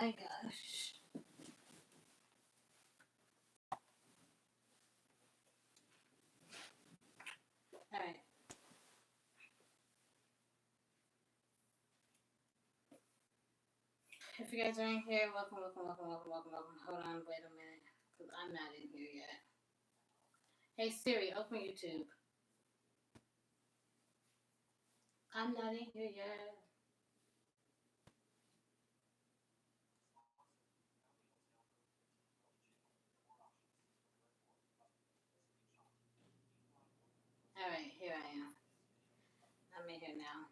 my gosh. Alright. If you guys are in here, welcome. Hold on, wait a minute. Because I'm not in here yet. Hey Siri, open YouTube. I'm not in here yet. Alright, here I am. I'm in here now.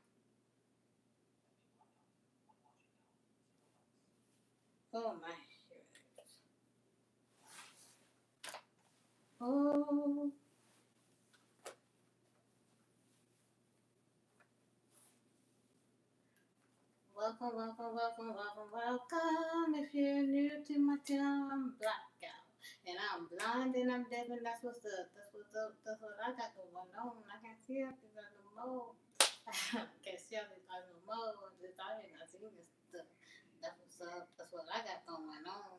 Oh my. Here it is. Oh. Welcome. If you're new to my channel, I'm Blackout. And I'm blind and I'm deaf, and that's what's up. That's what I got going on. I can't see up because I'm no more. I can't see up because I'm no more. Just out here not seeing this stuff. That's what's up. That's what I got going on.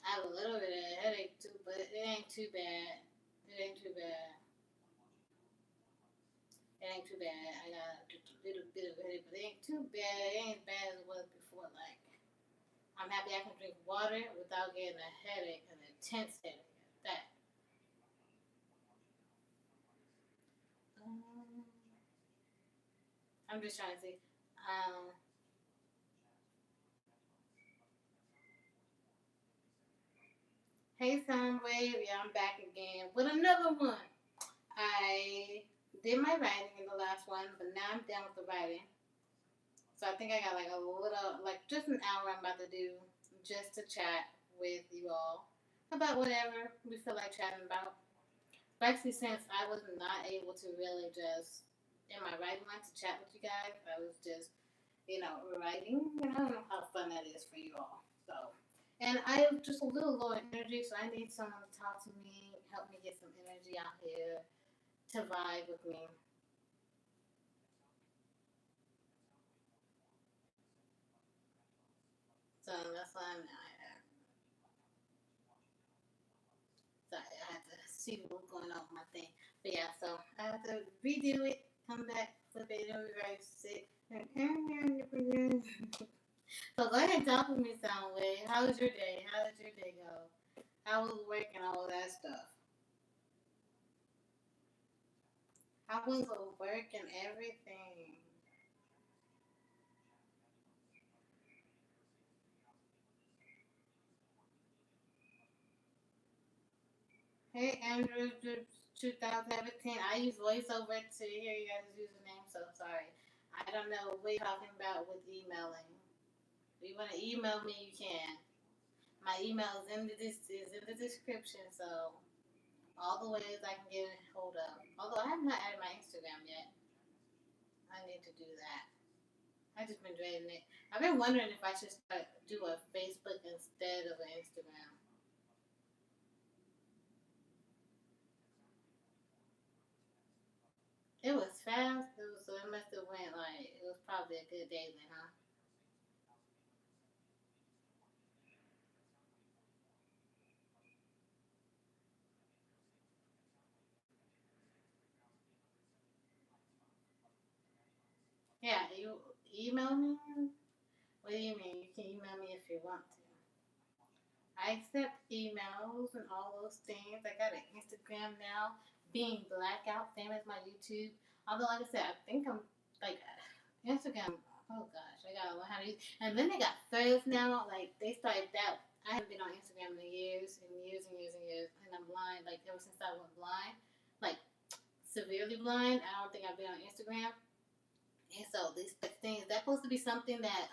I have a little bit of a headache too, but it ain't too bad. It ain't too bad. It ain't too bad. I got just a little bit of a headache, but it ain't too bad. It ain't as bad as it was before. Like, I'm happy I can drink water without getting a headache, an intense headache. That. Um, I'm just trying to see. Um, hey, Soundwave. Yeah, I'm back again with another one. I did my writing in the last one, but now I'm done with the writing. So I think I got like a little, like just an hour I'm about to do just to chat with you all about whatever we feel like chatting about. Especially since I was not able to really just, in my writing line, to chat with you guys. I was just, writing. I don't know how fun that is for you all. So, and I'm just a little low in energy, so I need someone to talk to me, help me get some energy out here to vibe with me. So that's why I'm sorry, I had to see what's going on with my thing. But yeah, so I have to redo it, come back, flip it, and reverse it. So go ahead and talk with me, Soundwave. How was your day? How did your day go? How was work and all of that stuff? How was the work and everything? Hey, Andrew, 2017. I use voiceover to hear you guys' username, so sorry. I don't know what you're talking about with emailing. If you want to email me, you can. My email is in the description, so all the ways I can get a hold of. Although I have not added my Instagram yet, I need to do that. I just been dreading it. I've been wondering if I should start do a Facebook instead of an Instagram. It was fast. It was so it must have went like it was probably a good day then, huh? Yeah, you email me. What do you mean? You can email me if you want to. I accept emails and all those things. I got an Instagram now. Being blackout, same as my YouTube. Although, like I said, I think I'm like Instagram. Oh gosh, I gotta learn how to use. And then they got threads now. Like they started that. I haven't been on Instagram in years and years and years and years, and I'm blind. Like ever since I went blind, like severely blind. I don't think I've been on Instagram. And so these things that's supposed to be something that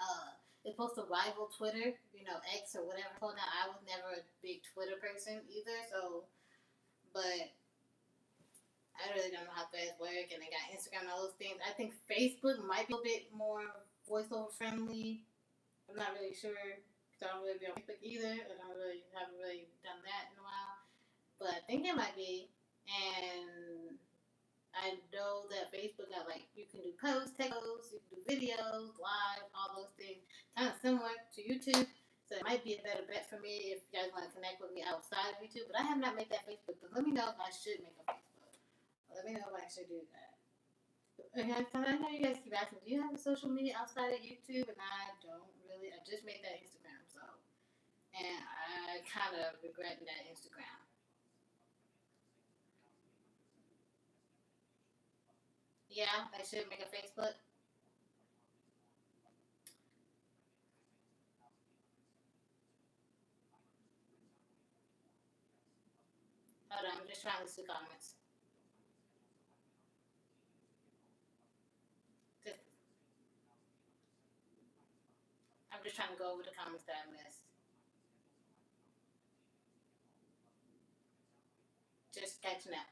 is supposed to rival Twitter, X or whatever. So now I was never a big Twitter person either. So, but I really don't know how threads work, and they got Instagram and all those things. I think Facebook might be a bit more voiceover friendly. I'm not really sure. So I don't really be on Facebook either. Haven't really done that in a while. But I think it might be. And I know that Facebook got like you can do posts, text posts, you can do videos, live, all those things. kind of similar to YouTube. So it might be a better bet for me if you guys want to connect with me outside of YouTube. But I have not made that Facebook. But let me know if I should make a Facebook. Let me know if I should do that. Okay, because I know you guys keep asking, do you have a social media outside of YouTube? And I don't really. I just made that Instagram, so. And I kind of regret that Instagram. Yeah, I should make a Facebook. Hold on, I'm just trying to see comments. Just, I'm just trying to go over the comments that I missed. Just catching up.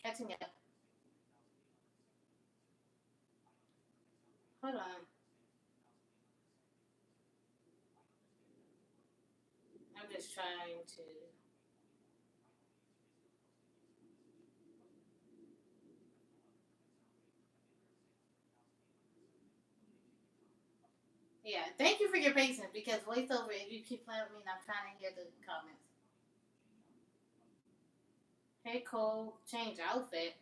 Catching up. Hold on. I'm just trying to. Yeah, thank you for your patience because voiceover, if you keep playing with me and I'm trying to hear the comments. Hey, Cole, change outfit.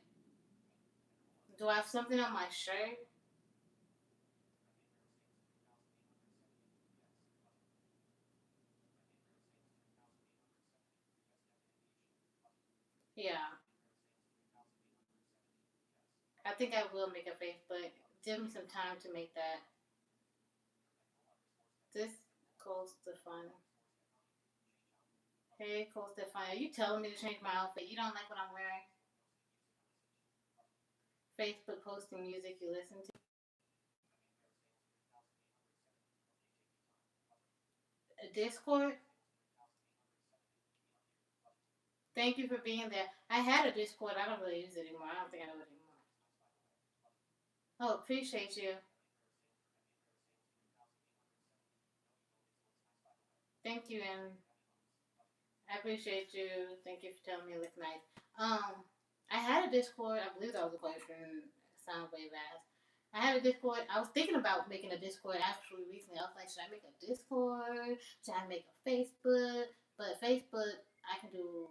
Do I have something on my shirt? Yeah, I think I will make a Facebook. Give me some time to make that. This Cole Stefani. Hey, Cole Stefani, are you telling me to change my outfit? You don't like what I'm wearing? Facebook posting music you listen to. A Discord? Thank you for being there. I had a Discord. I don't really use it anymore. I don't think I do it anymore. Oh, appreciate you. Thank you, and I appreciate you. Thank you for telling me it looks nice. I had a Discord. I believe that was a question. Sounds way fast. I had a Discord. I was thinking about making a Discord actually recently. I was like, should I make a Discord? Should I make a Facebook? But Facebook, I can do.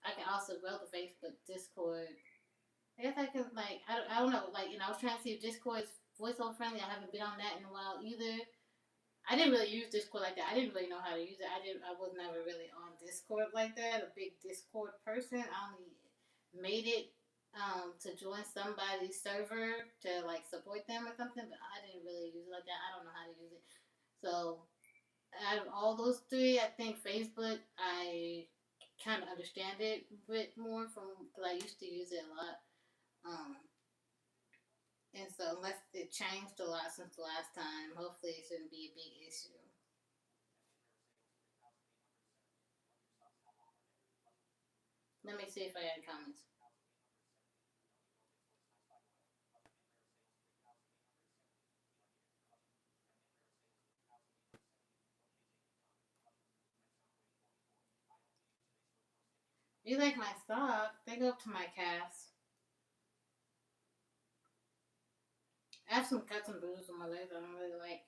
I can also grow the Facebook Discord. I guess I can like I don't know like I was trying to see if Discord is voiceover friendly. I haven't been on that in a while either. I didn't really use Discord like that. I didn't really know how to use it. I was never really on Discord like that. A big Discord person. I only made it to join somebody's server to like support them or something, but I didn't really use it like that. I don't know how to use it. So out of all those three, I think Facebook I kind of understand it a bit more from because I used to use it a lot. Um, and so unless it changed a lot since the last time, hopefully it shouldn't be a big issue. Let me see if I got comments. If you like my sock, they go up to my calves. I have some cuts and bruises on my legs I don't really like.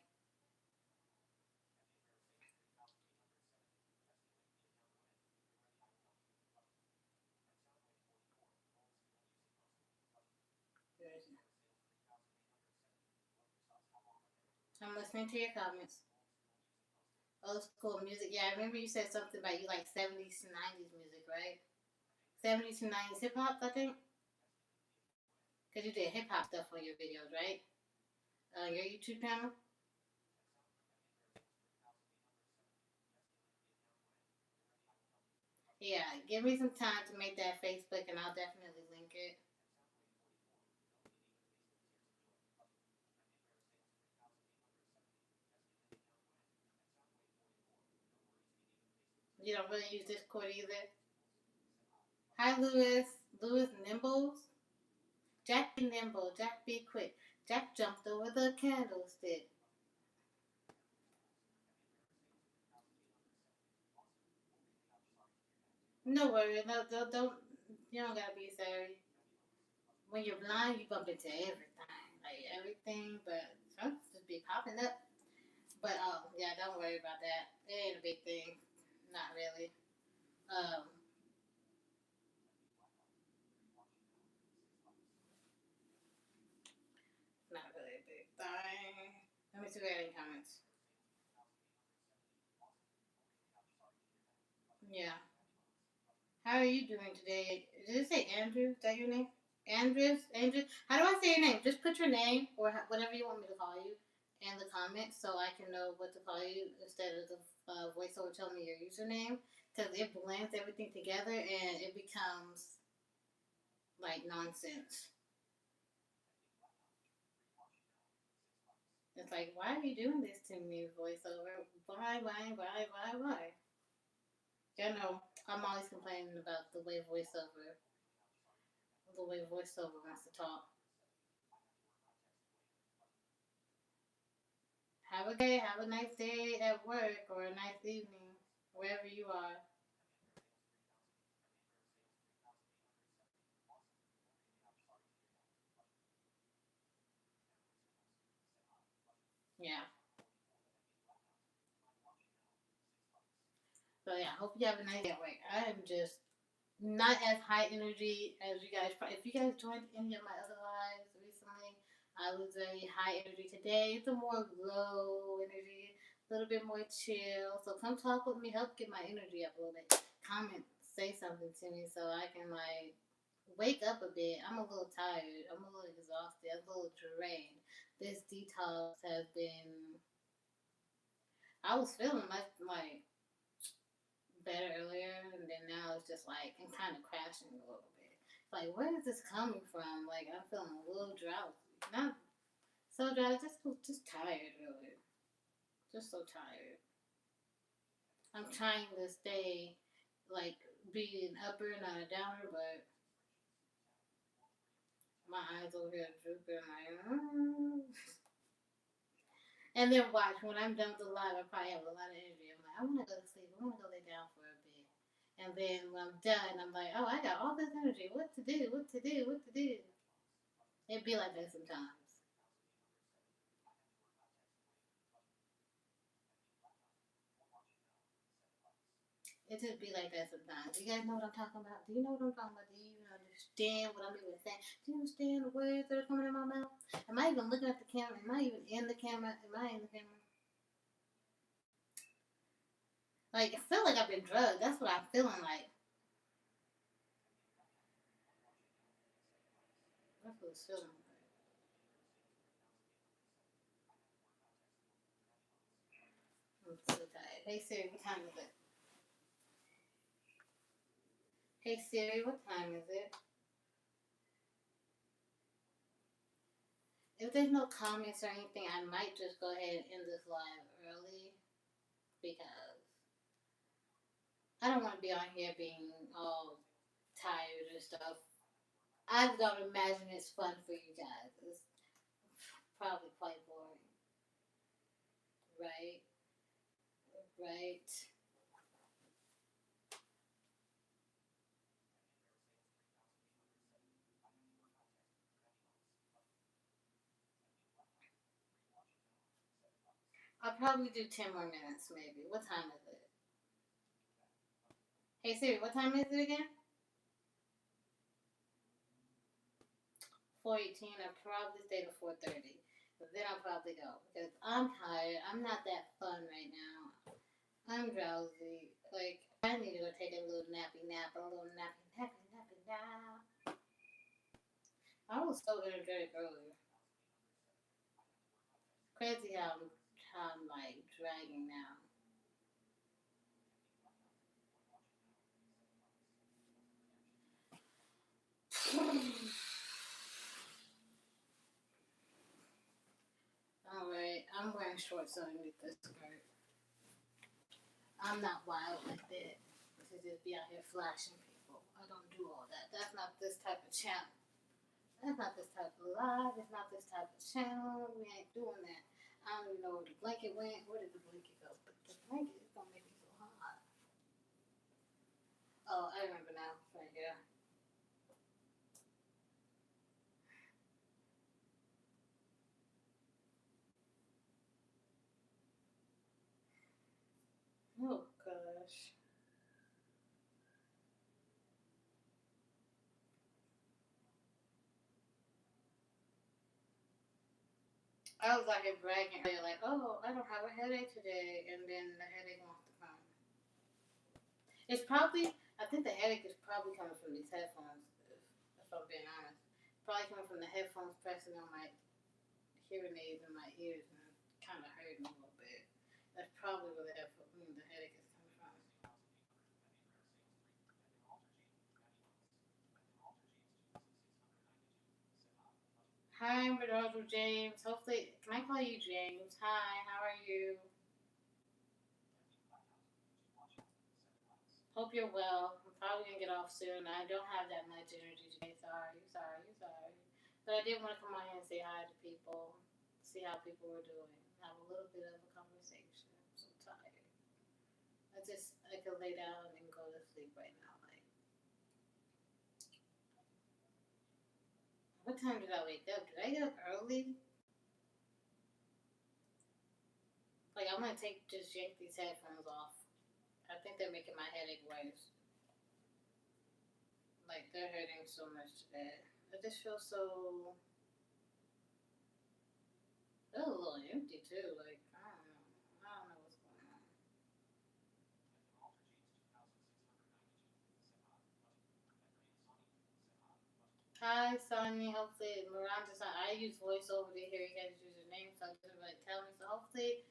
I'm listening to your comments. Old school music. Yeah, I remember you said something about you like 70s and 90s music, right? 70s and 90s hip hop, I think? Because you did hip hop stuff on your videos, right? On your YouTube channel? Yeah, give me some time to make that Facebook and I'll definitely link it. You don't really use Discord either. Hi, Lewis. Lewis Nimbles. Jack be nimble. Jack be quick. Jack jumped over the candlestick. No worries. No, don't. You don't gotta be sorry. When you're blind, you bump into everything. Like everything, but some just be popping up. yeah, don't worry about that. It ain't a big thing. Not really. Um, not really a big thing. Let me see if we got any comments. Yeah. How are you doing today? Did it say Andrew? Is that your name? Andrews? Andrew? How do I say your name? Just put your name or whatever you want me to call you in the comments so I can know what to call you instead of the voiceover telling me your username. Because it blends everything together and it becomes like nonsense. It's like, why are you doing this to me, voiceover? Why? You know, I'm always complaining about the way voiceover wants to talk. Have a nice day at work or a nice evening, wherever you are. Yeah. So yeah, hope you have a nice day at work. I am just not as high energy as you guys. If you guys joined any of my other lives recently, I was very high energy. Today it's a more low energy, a little bit more chill. So come talk with me, help get my energy up a little bit. Comment, say something to me so I can like wake up a bit. I'm a little tired. I'm a little exhausted. I'm a little drained. This detox has been. I was feeling like better earlier, and then now it's just like I'm kind of crashing a little bit. Like, where is this coming from? Like, I'm feeling a little drowsy. Not so drowsy, just tired, really. Just so tired. I'm trying to stay, like, be an upper, not a downer, but my eyes over here drooping, like, And then watch, when I'm done with the live, I probably have a lot of energy. I'm like, I want to go to sleep. I want to go lay down for a bit. And then when I'm done, I'm like, oh, I got all this energy. What to do? What to do? What to do? It be like that sometimes. It just be like that sometimes. You guys know what I'm talking about? Do you know what I'm talking about? Do you even understand what I'm even saying? Do you understand the words that are coming in my mouth? Am I even looking at the camera? Am I even in the camera? Am I in the camera? Like, I feel like I've been drugged. That's what I'm feeling like. That's what it's feeling like. I'm so tired. Hey Siri, what time is it? Hey Siri, what time is it? If there's no comments or anything, I might just go ahead and end this live early because I don't want to be on here being all tired and stuff. I don't imagine it's fun for you guys. It's probably quite boring, right? Right. I'll probably do 10 more minutes, maybe. What time is it? Hey Siri, what time is it again? 4:18. I'll probably stay to 4:30. But then I'll probably go because I'm tired. I'm not that fun right now. I'm drowsy. Like, I need to go take a little nappy nap, a little nappy nap. I was so energetic earlier. Crazy how I'm like dragging now. Alright, I'm wearing shorts underneath this skirt. I'm not wild like that to just be out here flashing people. I don't do all that. That's not this type of channel. That's not this type of live. It's not this type of channel. We ain't doing that. I don't even know where the blanket went. Where did the blanket go? But the blanket is gonna make me so hot. Oh, I remember now. Right here. I was out here bragging earlier, like, oh, I don't have a headache today, and then the headache wants to come. It's probably, I think the headache is probably coming from these headphones, if I'm being honest. Probably coming from the headphones pressing on my hearing aids in my ears and kind of hurting a little bit. That's probably where the headache is coming from. Hi, Rodolfo James. Hopefully, can I call you James? Hi, how are you? Hope you're well. I'm probably gonna get off soon. I don't have that much energy today. Sorry. But I did want to come on here and say hi to people, see how people were doing, have a little bit of a conversation. I'm so tired. I could lay down and go to sleep right now. Like, what time did I wake up? Did I get up early? Like, I'm gonna just yank these headphones off. I think they're making my headache worse. Like, they're hurting so much today. I just feel so. They're a little empty too. Like, I don't know. I don't know what's going on. Hi, Sonny. Hopefully, Miranda's on. I use voiceover to hear you guys use your name, so it doesn't really tell me. So hopefully,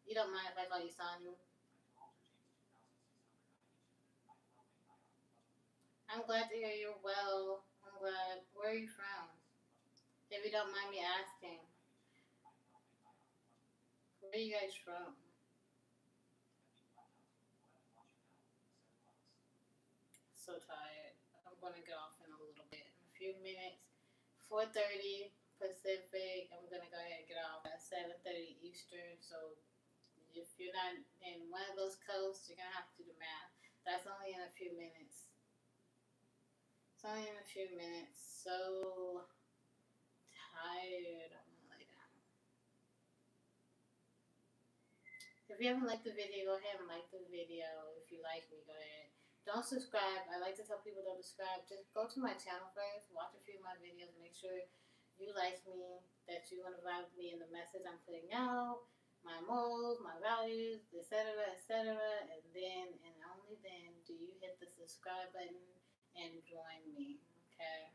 you don't mind if I call you Sonny. I'm glad to hear you're well. I'm glad. Where are you from? If you don't mind me asking, where are you guys from? So tired. I'm gonna get off in a little bit. In a few minutes. 4:30 Pacific. I'm gonna go ahead and get off at 7:30 Eastern. So if you're not in one of those coasts, you're gonna have to do the math. That's only in a few minutes. It's only in a few minutes. So tired. I'm gonna lay down. If you haven't liked the video, go ahead and like the video. If you like me, go ahead. Don't subscribe. I like to tell people don't subscribe. Just go to my channel first. Watch a few of my videos. Make sure you like me, that you want to vibe with me in the message I'm putting out, my morals, my values, etc., etc. And then, and only then, do you hit the subscribe button and join me. Okay.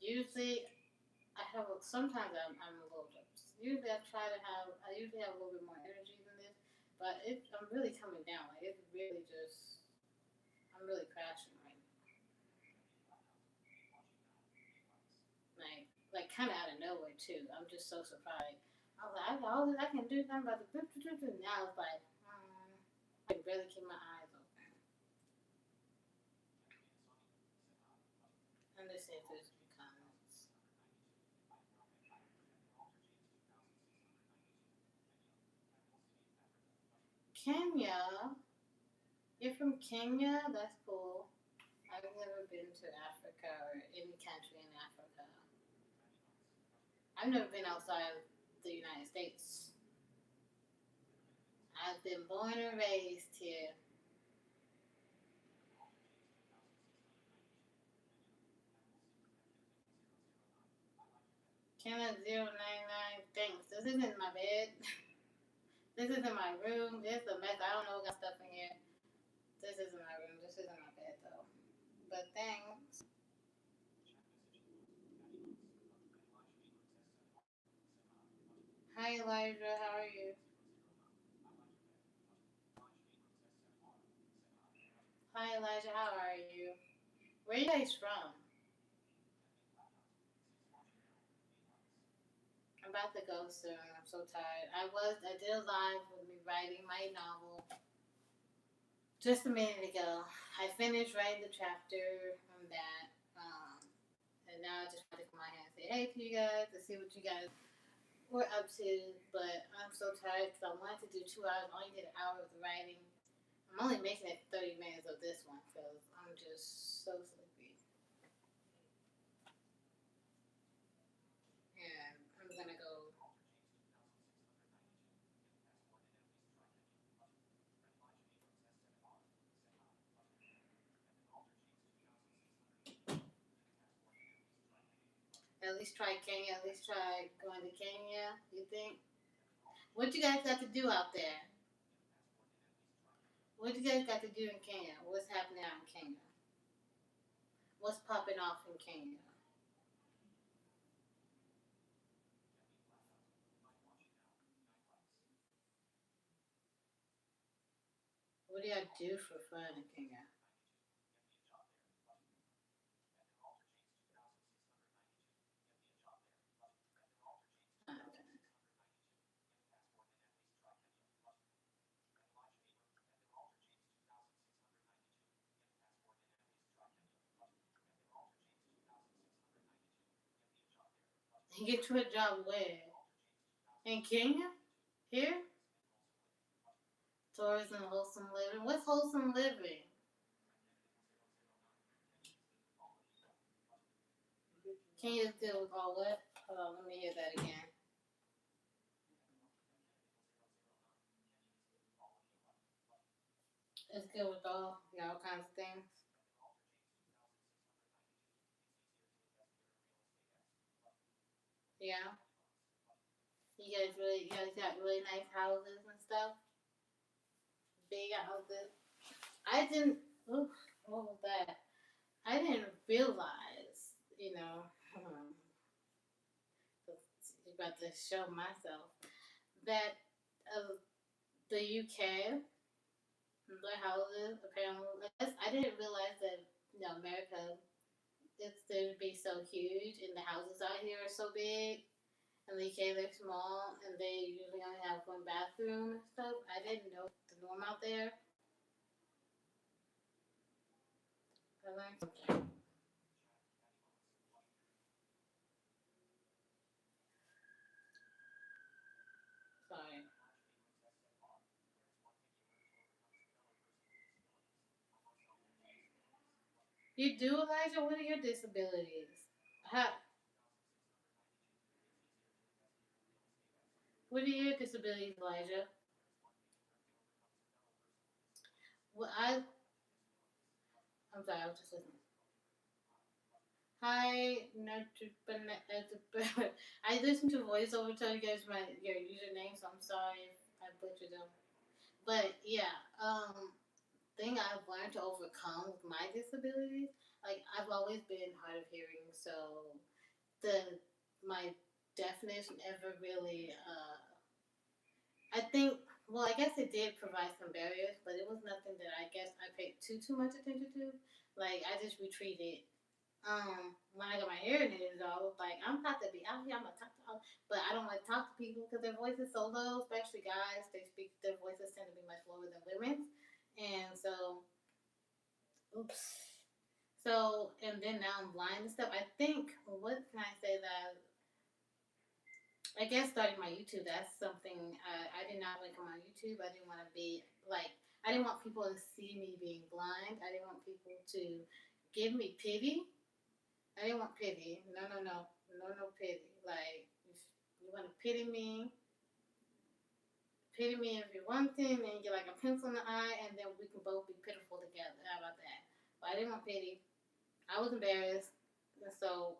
Usually, sometimes I'm a little. Usually, I usually have a little bit more energy than this, but I'm really coming down. Like, it's really just, I'm really crashing right now. Like kind of out of nowhere too. I'm just so surprised. I was like, I got all this I can do. I'm about to now it's like, I can barely keep my eyes open. And let's see if there's any comments. Kenya, you're from Kenya? That's cool. I've never been to Africa or any country in Africa. I've never been outside of the United States. I've been born and raised here. Kenya 099. Thanks. This isn't my bed. This isn't my room. This is a mess. I don't know what got stuff in here. This isn't my room. This isn't my bed though. But thanks. Hi Elijah, how are you? Hi Elijah, how are you? Where are you guys from? I'm about to go soon. I'm so tired. I did a live with me writing my novel just a minute ago. I finished writing the chapter on that. And now I just wanted to come out here and say hey to you guys to see what you guys were up to. But I'm so tired because I wanted to do 2 hours. I only did an hour of the writing. I'm only making it 30 minutes of this one because I'm just so sleepy. And I'm gonna go. At least try Kenya. At least try going to Kenya. You think? What you guys got to do out there? What you guys got to do in Kenya? What's happening out in Kenya? What's popping off in Kenya? What do y'all do for fun in Kenya? You get to a job where? In Kenya? Here? Tourism, wholesome living. What's wholesome living? Can you deal with all what? Hold on, let me hear that again. It's good with all kinds of things. Yeah. You guys got really nice houses and stuff. Big houses. I didn't. Oof, what was that? I didn't realize, about to show myself that uh, the UK, the houses apparently. I didn't realize that America it's to be so huge and the houses out here are so big. In the UK they're small and they usually only have one bathroom and stuff. I didn't know the norm out there. I learned something. Sorry. You do, Elijah? What are your disabilities? How, what are your disabilities, Elijah? Well, I'm sorry, I was just listening. Hi, I listen to voiceover tell you guys your username, so I'm sorry if I butchered them. But yeah, thing I've learned to overcome with my disabilities, like I've always been hard of hearing, so the my deafness never really I think well I guess it did provide some barriers, but it was nothing that I guess I paid too much attention to. Like I just retreated. When I got my hearing aids, I was like, I'm about to be out here. I'm gonna talk to, but I don't like to talk to people because their voice is so low. Especially guys, their voices tend to be much lower than women's, and so, oops. So, and then now I'm blind and stuff. I think, what can I say that I guess starting my YouTube, that's something I did not want to come on YouTube. I didn't want to be like, I didn't want people to see me being blind. I didn't want people to give me pity. I didn't want pity. No, no, no. No, no pity. Like, if you want to pity me if you're one thing, then you get like a pencil in the eye, and then we can both be pitiful together. How about that? But I didn't want pity. I was embarrassed. And so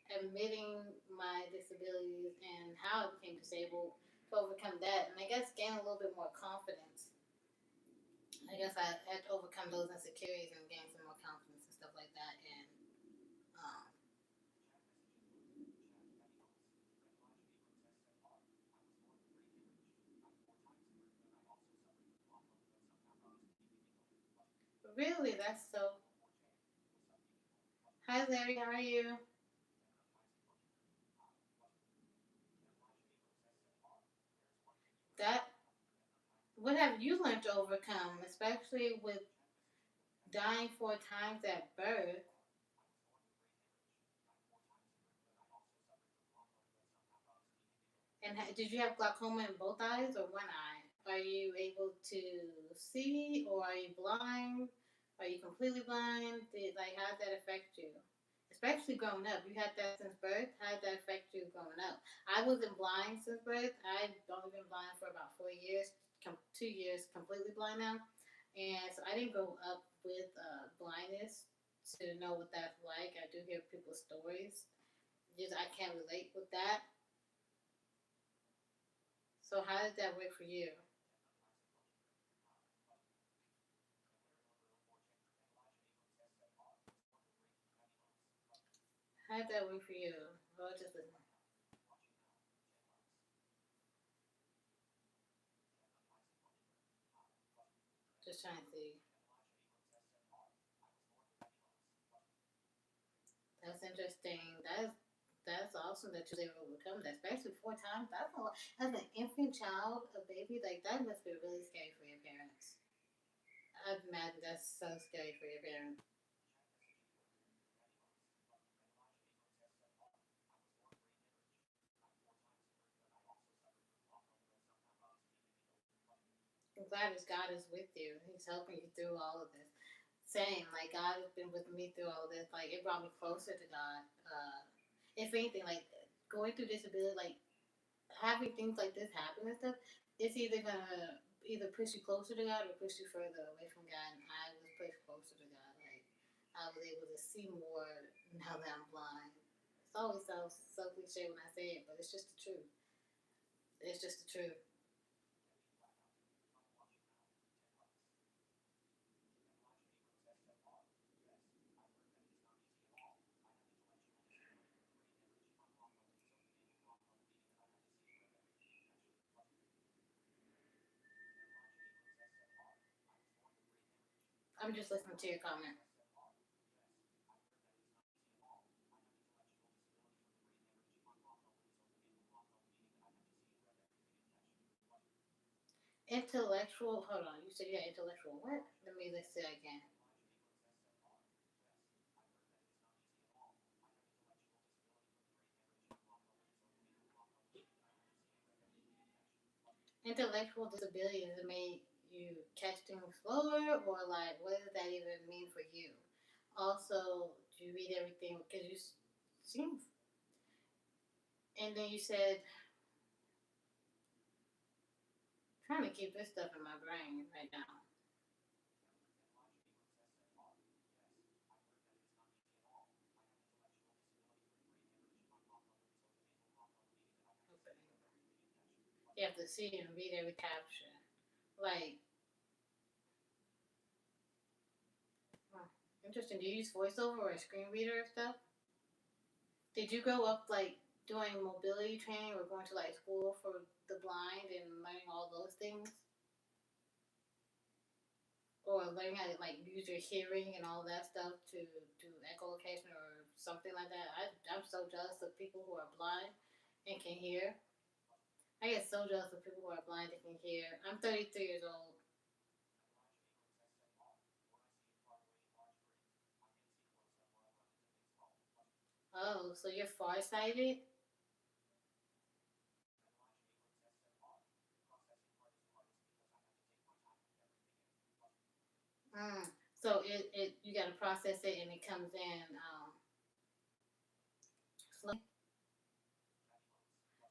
admitting my disabilities and how I became disabled to overcome that, and I guess gain a little bit more confidence. I guess I had to overcome those insecurities and gain some more confidence and stuff like that. And um, really, that's so. Hi, Larry. How are you? That. What have you learned to overcome, especially with dying 4 times at birth? And did you have glaucoma in both eyes or one eye? Are you able to see or are you blind? Are you completely blind? How did that affect you? Especially growing up. You had that since birth. How did that affect you growing up? I wasn't blind since birth. I've only been blind for about 4 years, 2 years completely blind now. And so I didn't grow up with blindness to know what that's like. I do hear people's stories just I can't relate with that. So how does that work for you? How does that work for you? Well, just trying to see. That's interesting. That's awesome that you was able to overcome that, especially 4 times. That's a lot. As an infant child, a baby, like that must be really scary for your parents. I'd imagine that's so scary for your parents. I'm glad as God is with you. He's helping you through all of this. Same, like God has been with me through all of this. Like it brought me closer to God. If anything, like going through disability, like having things like this happen and stuff, it's either gonna either push you closer to God or push you further away from God. And I was pushed closer to God. Like I was able to see more now that I'm blind. It always sounds so cliche when I say it, but it's just the truth. It's just the truth. I'm just listening to your comment. Intellectual. Hold on. You said you had intellectual what? Let me list it again. Intellectual disabilities that make you catch things slower, or like what does that even mean for you? Also, do you read everything because you seem? And then you said trying to keep this stuff in my brain right now. You have to see and read every caption. Like, huh, interesting. Do you use voiceover or a screen reader or stuff? Did you grow up like doing mobility training or going to like school for the blind and learning all those things? Or learning how to like use your hearing and all that stuff to do echolocation or something like that? I'm so jealous of people who are blind and can hear. I get so jealous of people who are blind and can hear. I'm 33 years old. Oh, so you're farsighted? Mm. So it you got to process it and it comes in slow.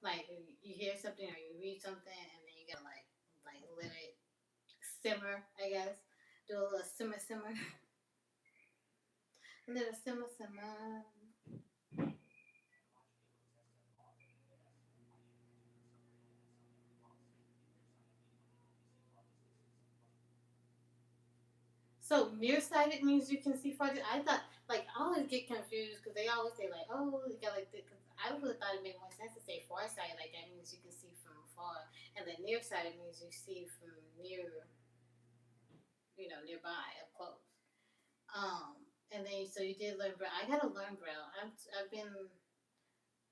Like you hear something or you read something and then you gotta like let it simmer. I guess do a little simmer, a little simmer. So nearsighted means you can see farther. I thought like I always get confused because they always say like oh you got like cause I really thought it made more sense to say farsighted like that means you can see from far and then nearsighted means you see from near nearby up close. And then so you did learn Braille. I gotta learn Braille. I've been.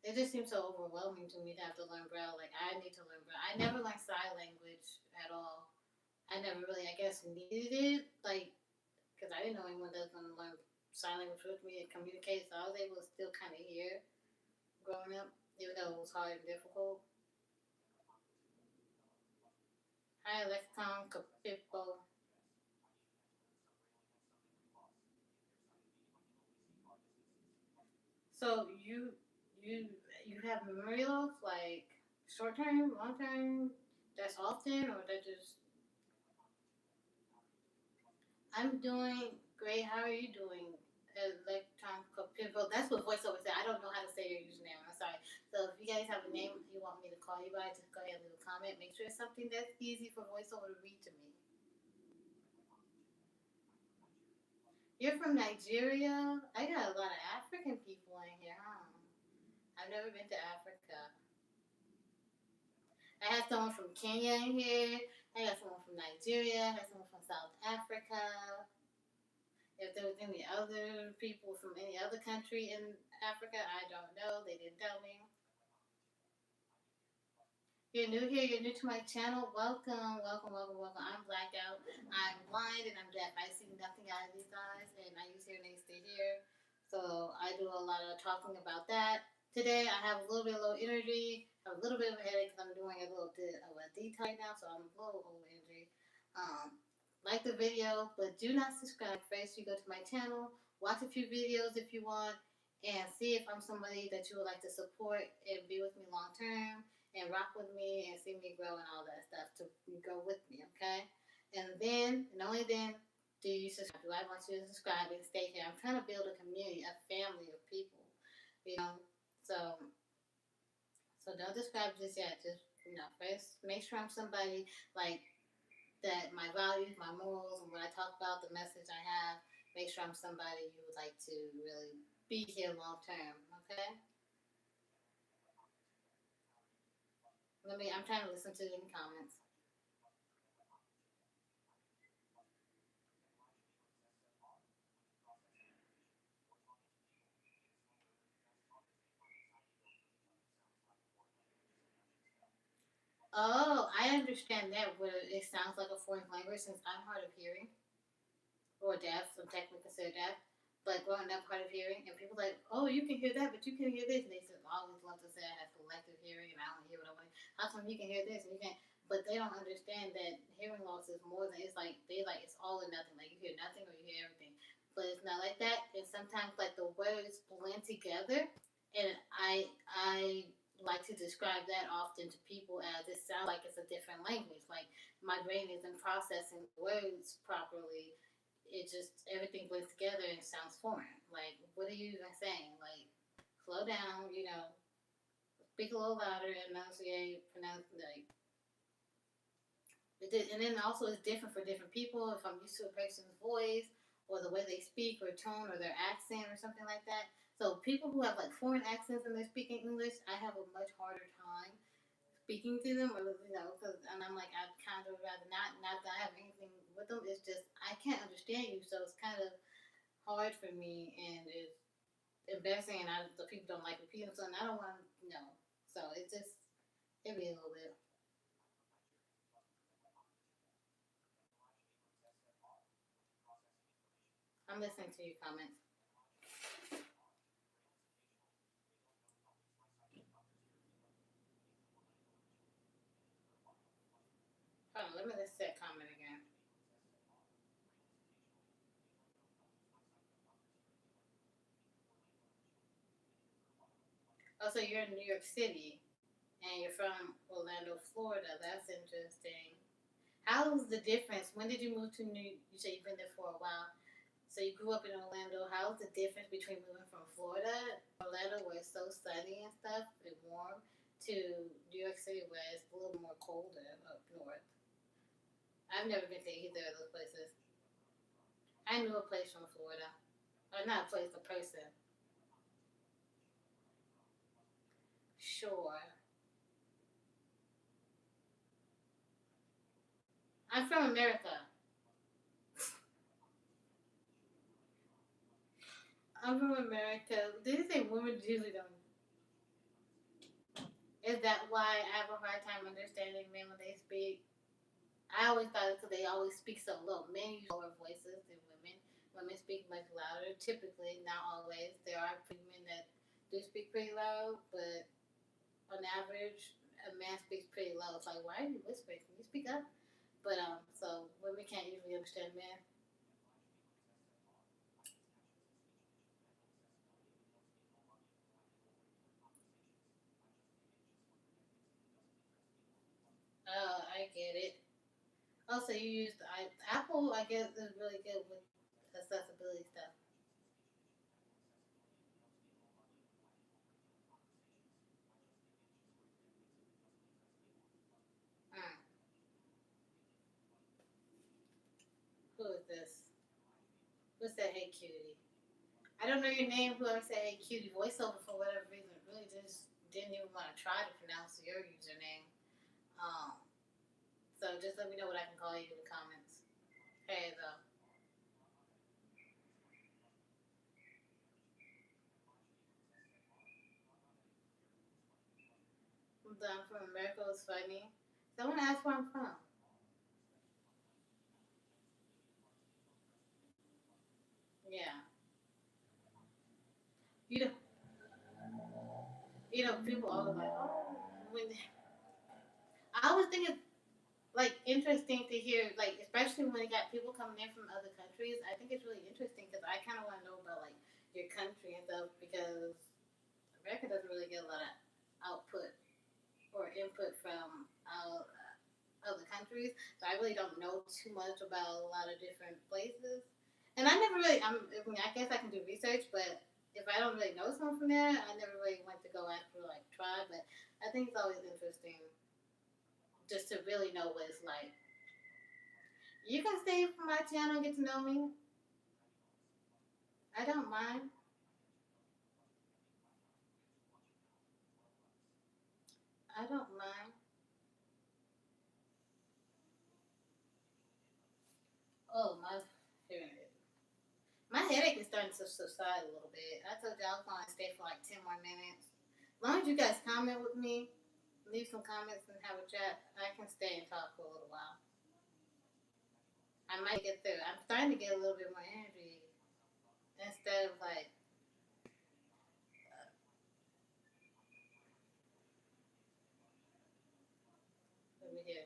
It just seems so overwhelming to me to have to learn Braille. Like I need to learn Braille. I never learned sign language at all. I never really, I guess, needed it. Like because I didn't know anyone that was gonna learn sign language with me and communicate. So I was able to still kind of hear growing up, even though it was hard and difficult. Hi, Lexicon, Capipo. So you you have memory loss, like short term, long term. That's often, or that just. I'm doing great. How are you doing? electronic people. That's what voiceover said. I don't know how to say your username. I'm sorry. So if you guys have a name you want me to call you by, just go ahead and leave a comment. Make sure it's something that's easy for voiceover to read to me. You're from Nigeria? I got a lot of African people in here, huh? I've never been to Africa. I had someone from Kenya in here. I got someone from Nigeria. I had someone from South Africa. If there was any other people from any other country in Africa, I don't know. They didn't tell me. You're new here, you're new to my channel. Welcome, welcome, welcome, welcome. I'm blackout, I'm blind, and I'm deaf. I see nothing out of these eyes, and I use hearing aids to hear. So I do a lot of talking about that. Today I have a little bit of low energy, have a little bit of a headache because I'm doing a little bit of a detox right now, so I'm a little low energy. Like the video, but do not subscribe. First, you go to my channel, watch a few videos if you want, and see if I'm somebody that you would like to support and be with me long term and rock with me and see me grow and all that stuff to go with me, okay? And then, and only then, do you subscribe. Do I want you to subscribe and stay here? I'm trying to build a community, a family of people, you know? So, so don't subscribe just yet. Just, first make sure I'm somebody like that my values, my morals, and what I talk about, the message I have, make sure I'm somebody you would like to really be here long term, okay? I'm trying to listen to any comments. Oh, I understand that where it sounds like a foreign language since I'm hard of hearing or deaf, I'm technically considered deaf. But growing up hard of hearing, and people like, oh, you can hear that, but you can hear this. And they just always love to say I have selective hearing and I don't hear what I want. How come you can hear this and you can't? But they don't understand that hearing loss is more than it's like they like it's all or nothing. Like you hear nothing or you hear everything. But it's not like that. And sometimes like the words blend together, and I like to describe that often to people as it sounds like it's a different language. Like my brain isn't processing words properly, it just everything blends together and sounds foreign. Like, what are you even saying? Like, slow down, speak a little louder, enunciate, pronounce like. And then also it's different for different people. If I'm used to a person's voice or the way they speak or tone or their accent or something like that. So people who have like foreign accents and they're speaking English, I have a much harder time speaking to them, or because and I'm like I kind of rather not that I have anything with them. It's just I can't understand you, so it's kind of hard for me, and it's embarrassing, and the people don't like repeating, so and I don't want to. So it's just it be a little bit. I'm listening to your comments. Hold on, let me list that comment again. Oh, so you're in New York City, and you're from Orlando, Florida. That's interesting. How's the difference? When did you move to New? You say you've been there for a while. So you grew up in Orlando. How's the difference between moving from Florida, Orlando, where it's so sunny and stuff and warm, to New York City, where it's a little more colder up north? I've never been to either of those places. I knew a place from Florida, or not a place, a person. Sure, I'm from America. I'm from America. Did you say women usually don't? Is that why I have a hard time understanding men when they speak? I always thought it's because they always speak so low. Men use lower voices than women. Women speak much louder. Typically, not always. There are men that do speak pretty loud, but on average, a man speaks pretty low. It's like, why are you whispering? Can you speak up? But so women can't usually understand men. Oh, I get it. Also, you use Apple. I guess is really good with accessibility stuff. this. What's that? Hey cutie. I don't know your name. Whoever said hey cutie voiceover for whatever reason really just didn't even want to try to pronounce your username. Um, so just let me know what I can call you in the comments. Hey though. I'm from America was funny. Someone asked where I'm from. Yeah. You know, people always like, oh, when I always think it's like interesting to hear, like especially when you got people coming in from other countries. I think it's really interesting because I kind of want to know about like your country and stuff because America doesn't really get a lot of output or input from other countries, so I really don't know too much about a lot of different places. And I never really, I mean, I guess I can do research, but if I don't really know someone from there, I never really went to go after like try. But I think it's always interesting just to really know what it's like. You can stay for my channel and get to know me. I don't mind. I don't mind. Oh my hearing. My headache is starting to subside a little bit. I told you I was going to stay for like 10 more minutes. As long as you guys comment with me, leave some comments and have a chat, I can stay and talk for a little while. I might get through. I'm starting to get a little bit more energy instead of like, let me hear.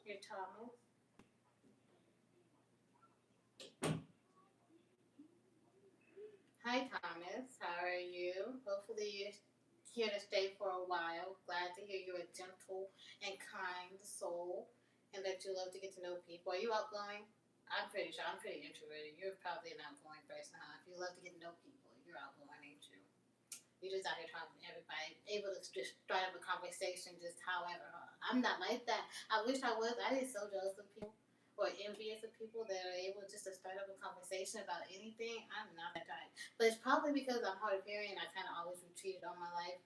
Here, Thomas. Hi, Thomas. How are you? Hopefully, you're here to stay for a while. Glad to hear you're a gentle and kind soul and that you love to get to know people. Are you outgoing? I'm pretty sure. I'm pretty introverted. You're probably an outgoing person, huh? If you love to get to know people, you're outgoing, ain't you? You're just out here talking to everybody, able to just start up a conversation just however, huh? I'm not like that. I wish I was. I get so jealous of people or envious of people that are able just to start up a conversation about anything. I'm not that type. But it's probably because I'm hard of hearing and I kind of always retreated all my life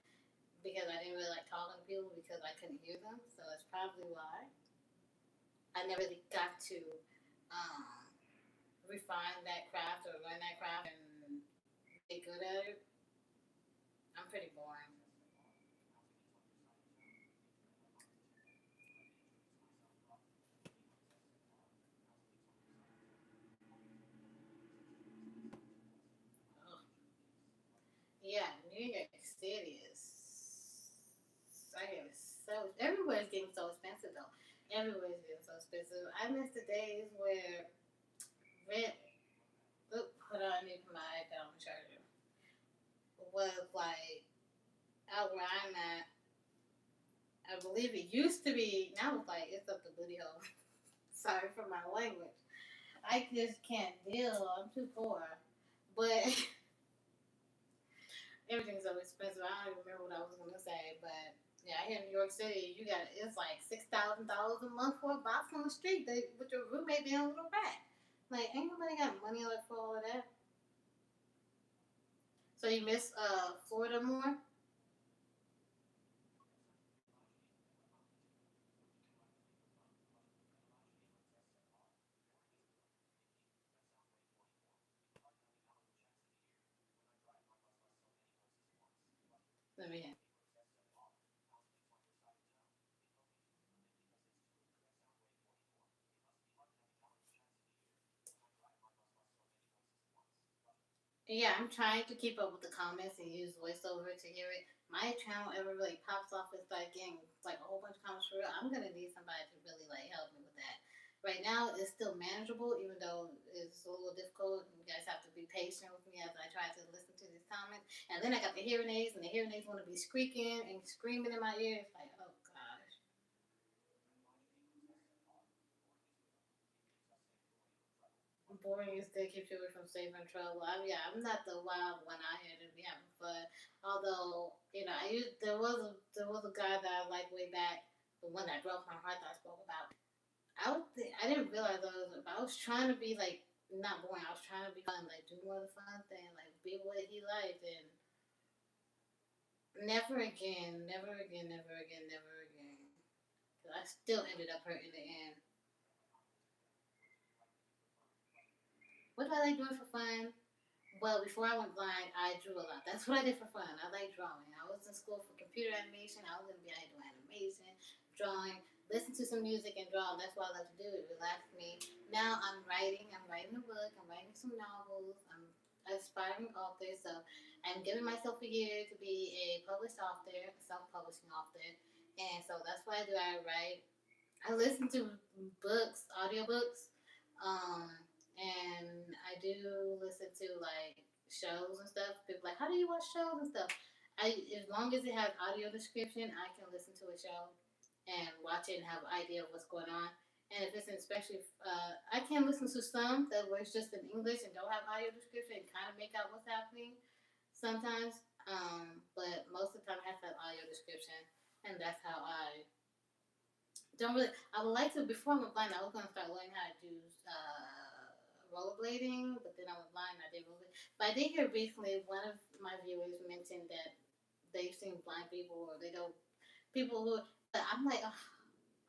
because I didn't really like talking to people because I couldn't hear them. So that's probably why I never really got to um, refine that craft or learn that craft and get good at it. I'm pretty boring. Ugh. Yeah, New York City is. I hear it's so. Everywhere's getting so expensive though. Everywhere's getting so expensive. I miss the days where rent. Oop, hold on, I need to put my iPad on the charger. Was like out where I'm at. I believe it used to be. Now it's like it's up the booty hole. Sorry for my language. I just can't deal. I'm too poor. But everything's so expensive. I don't even remember what I was gonna say, but yeah, here in New York City, you got it's like $6,000 a month for a box on the street. They, with your roommate being a little rat. Like, ain't nobody got money left for all of that. So you miss Florida more? Let me hear. Yeah, I'm trying to keep up with the comments and use voiceover to hear it. My channel ever really pops off and start getting like a whole bunch of comments for real. I'm gonna need somebody to really like help me with that. Right now, it's still manageable, even though it's a little difficult. You guys have to be patient with me as I try to listen to these comments. And then I got the hearing aids, and the hearing aids want to be squeaking and screaming in my ears. Like, oh gosh. Boring is still keeps you away from safe and trouble. Yeah, I'm not the wild one out here to be having fun. Although, I there was a guy that I liked way back, the one that broke my heart that I spoke about. I didn't realize I was trying to be like not boring. I was trying to be fun, like do more of the fun thing, like be what he liked, and never again, never again, never again, never again. Cause I still ended up hurt in the end. What do I like doing for fun? Well, before I went blind, I drew a lot. That's what I did for fun. I like drawing. I was in school for computer animation. I was gonna be out doing animation, drawing, listen to some music and draw. That's what I like to do. It relaxed me. Now I'm writing. I'm writing a book. I'm writing some novels. I'm an aspiring author. So I'm giving myself a year to be a published author, self-publishing author. And so that's what I do. I write. I listen to books, audiobooks. Um, and I do listen to like shows and stuff. People like, how do you watch shows and stuff? As long as it has audio description, I can listen to a show and watch it and have an idea of what's going on. And if it's especially, I can listen to some that where it's just in English and don't have audio description and kind of make out what's happening sometimes. But most of the time, I have to have audio description, and that's how I don't really. I would like to. Before I went blind, I was gonna start learning how to do rollerblading, but then I went blind. I did rollerblade. But I did hear recently one of my viewers mentioned that they've seen blind people or they know people who. But I'm like, oh,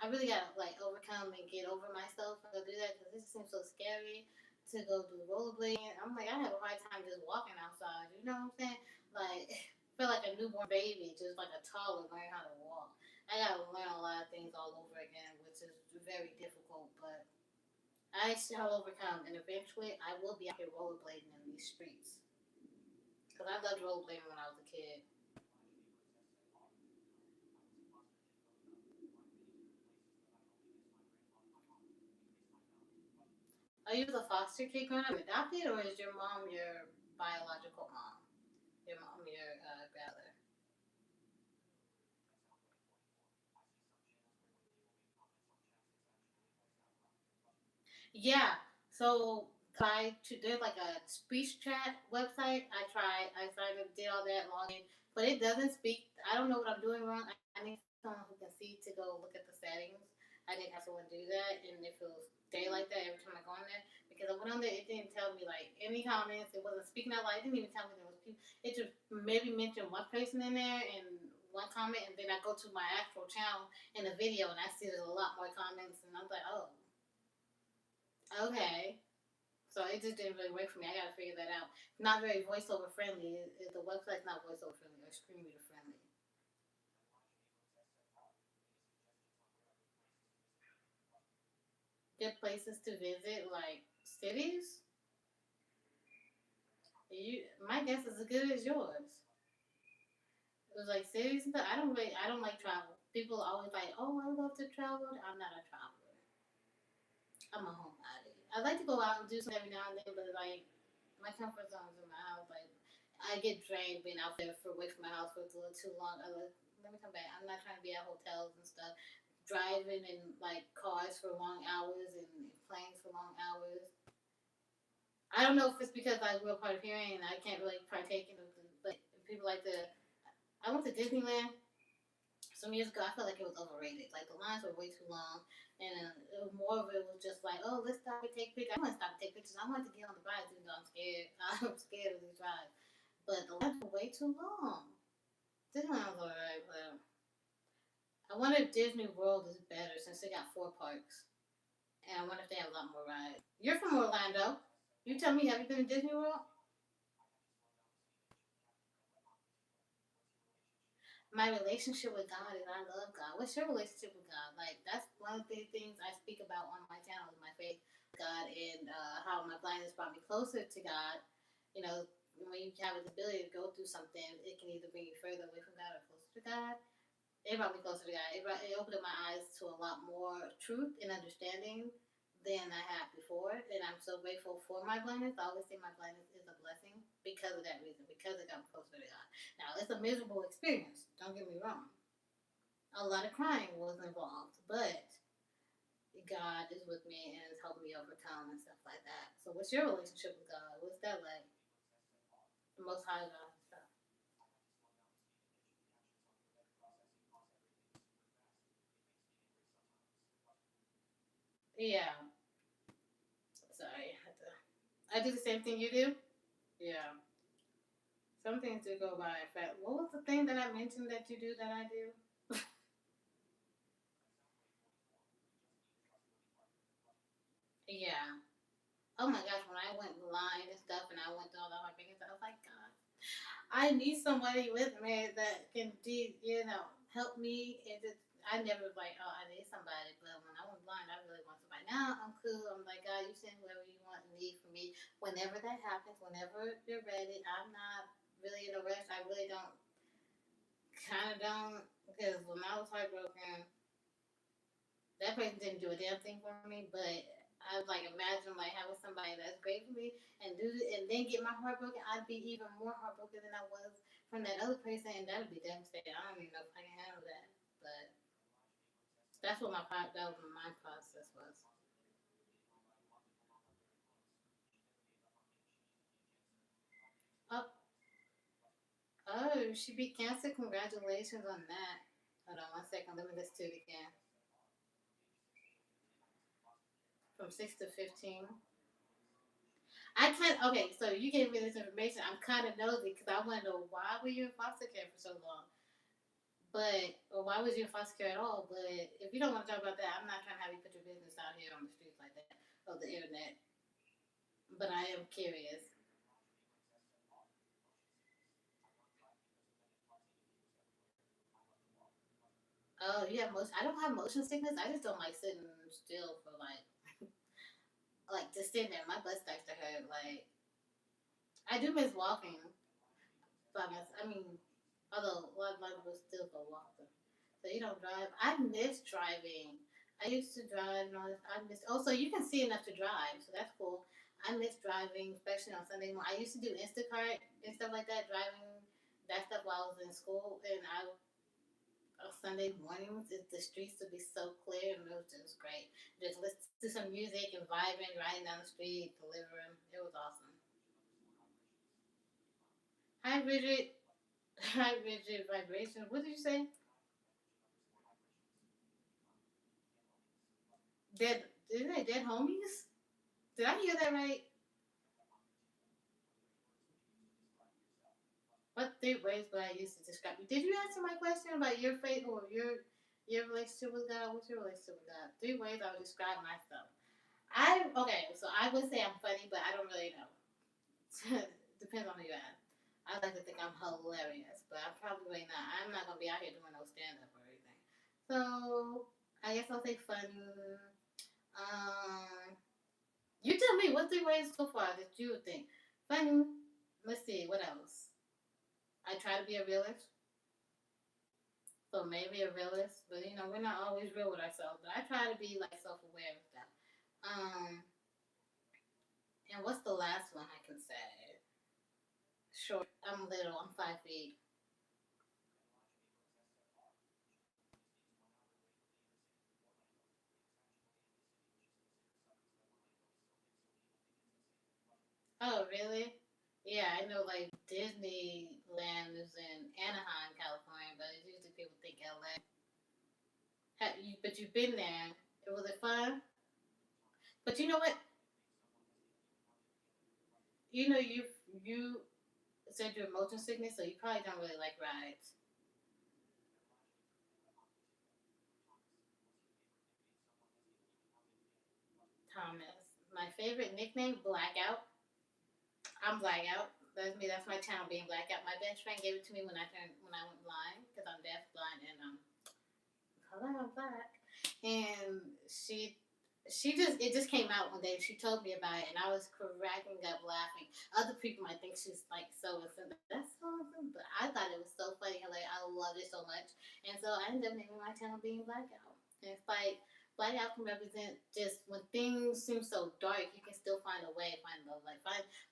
I really gotta like overcome and get over myself and go do that because this seems so scary to go do rollerblading. I'm like, I have a hard time just walking outside. You know what I'm saying? Like, feel like a newborn baby, just like a toddler learning how to walk. I gotta learn a lot of things all over again, which is very difficult. But I shall overcome, and eventually I will be out here rollerblading in these streets. Because I loved rollerblading when I was a kid. Are you the foster kid growing up adopted, or is your mom your biological mom? Your mom, your grandmother? Yeah. So there's like a speech chat website. I tried to did all that login, but it doesn't speak. I don't know what I'm doing wrong. I need someone who can see to go look at the settings. I didn't have someone do that, and if it will stay like that every time I go on there, because I went on there, it didn't tell me like any comments. It wasn't speaking out loud. It didn't even tell me there was people. It just maybe mentioned one person in there and one comment, and then I go to my actual channel in the video, and I see there's a lot more comments, and I'm like, oh, okay. So it just didn't really work for me. I gotta figure that out. Not very voiceover friendly. The website's not voiceover friendly or screen reader friendly. Good places to visit, like cities. My guess is as good as yours. It was like cities and stuff. I don't like travel. People are always like, oh, I love to travel. I'm not a traveler. I'm a homebody. I like to go out and do something every now and then, but like my comfort zone's in my house. Like I get drained being out there for away from my house for a little too long. Let me come back. I'm not trying to be at hotels and stuff, driving in like cars for long hours and planes for long hours. I don't know if it's because I grew up hard of hearing and I can't really partake in it, but people like the. I went to Disneyland some years ago. I felt like it was overrated. Like the lines were way too long, and more of it was just like, oh, let's stop and take pictures. I want to stop and take pictures. I want to get on the rides, even though I'm scared. I'm scared of these rides, but the lines were way too long. Disneyland was alright, but I wonder if Disney World is better since they got four parks, and I wonder if they have a lot more rides. You're from Orlando. You tell me, have you been to Disney World? My relationship with God is I love God. What's your relationship with God? Like that's one of the things I speak about on my channel is my faith with God and how my blindness brought me closer to God. You know, when you have a disability to go through something, it can either bring you further away from God or closer to God. It brought me closer to God. It opened up my eyes to a lot more truth and understanding than I had before. And I'm so grateful for my blindness. I always say my blindness is a blessing because of that reason, because it got me closer to God. Now, it's a miserable experience. Don't get me wrong. A lot of crying was involved, but God is with me and has helped me overcome and stuff like that. So, what's your relationship with God? What's that like? The Most High God and stuff. Yeah. Sorry. I do the same thing you do? Yeah. Some things do go by fast. What was the thing that I mentioned that you do that I do? Yeah. Oh my gosh, when I went blind and stuff and I went through all the heartbreak and stuff, I was like, God, I need somebody with me that can help me. And just, I never was like, oh, I need somebody. But when I went blind, I really want somebody. Now I'm cool. I'm like, God, you send whoever you want and need for me. Whenever that happens, whenever you're ready, I'm not really in a rush. I really don't, because when I was heartbroken, that person didn't do a damn thing for me. But I was like, imagine like having somebody that's great for me and then get my heart broken. I'd be even more heartbroken than I was from that other person, and that would be devastating. I don't even know if I can handle that. But that was what my process was. Oh, oh, she beat cancer. Congratulations on that. Hold on 1 second. Let me listen to it again. From 6 to 15. I kind okay. So you gave me this information. I'm kind of nosy because I want to know why were you in foster care for so long. But or why was you in foster care at all? But if you don't want to talk about that, I'm not trying to have you put your business out here on the streets like that of the internet. But I am curious. Oh, you have motion. I don't have motion sickness. I just don't like sitting still for like just sitting there. My butt starts to hurt. Like I do miss walking. But I mean, although a lot of people still go walking. So you don't drive. I miss driving. I used to drive and all this. I miss. Oh, so you can see enough to drive, so that's cool. I miss driving, especially on Sunday morning. I used to do Instacart and stuff like that, driving that stuff while I was in school. And on Sunday mornings, the streets would be so clear and it was just great. Just listen to some music and vibing, riding down the street, delivering. It was awesome. Hi, Bridget. Hi, Bridget. Vibration. What did you say? Dead? Didn't they dead homies? Did I hear that right? What three ways would I use to describe you? Did you answer my question about your faith or your relationship with God? What's your relationship with God? Three ways I would describe myself. So I would say I'm funny, but I don't really know. Depends on who you ask. I like to think I'm hilarious, but I'm probably really not. I'm not gonna be out here doing no stand up or anything. So I guess I'll say funny. Um, you tell me what three ways so far that you would think funny. Let's see what else. I try to be a realist. So maybe a realist, but we're not always real with ourselves. But I try to be like self-aware and stuff. Um, and what's the last one I can say? Short. I'm little. I'm 5 feet. Oh, really? Yeah, I know. Like Disneyland is in Anaheim, California, but it's usually people think LA. But you've been there. Was it fun? But you know what? You said you're motion sickness, so you probably don't really like rides. Thomas. My favorite nickname, Blackout. I'm Blackout. That's me. That's my channel being Blackout. My best friend gave it to me when I went blind because I'm deaf, blind, and hello, I'm black. And it just came out one day. She told me about it, and I was cracking up laughing. Other people might think she's like so offended. That's so offended, but I thought it was so funny. Like I loved it so much, and so I ended up naming my channel being Blackout. And it's like Blackout can represent just when things seem so dark, you can still find a way, find love, like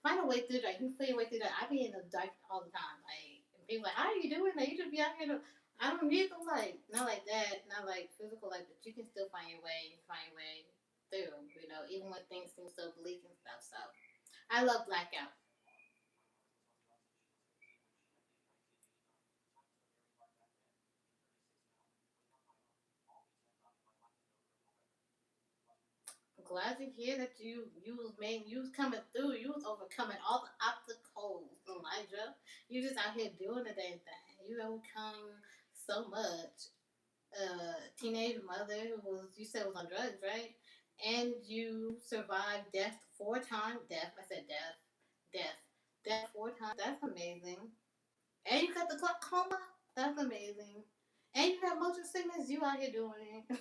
find a way through that. You can play your way through that. I be in the dark all the time, like. And people like, how are you doing that? You just be out here I don't need the light. Not like that. Not like physical light, but you can still find your way. Find your way through. Even when things seem so bleak and stuff. So I love Blackout. glad to hear that you was coming through. You was overcoming all the obstacles, Elijah. You just out here doing the damn thing. You overcome so much. Teenage mother who was, you said, was on drugs, right? And you survived death 4 times. Death. I said death. Death. Death 4 times. That's amazing. And you got the glaucoma. That's amazing. And you got motion sickness. You out here doing it.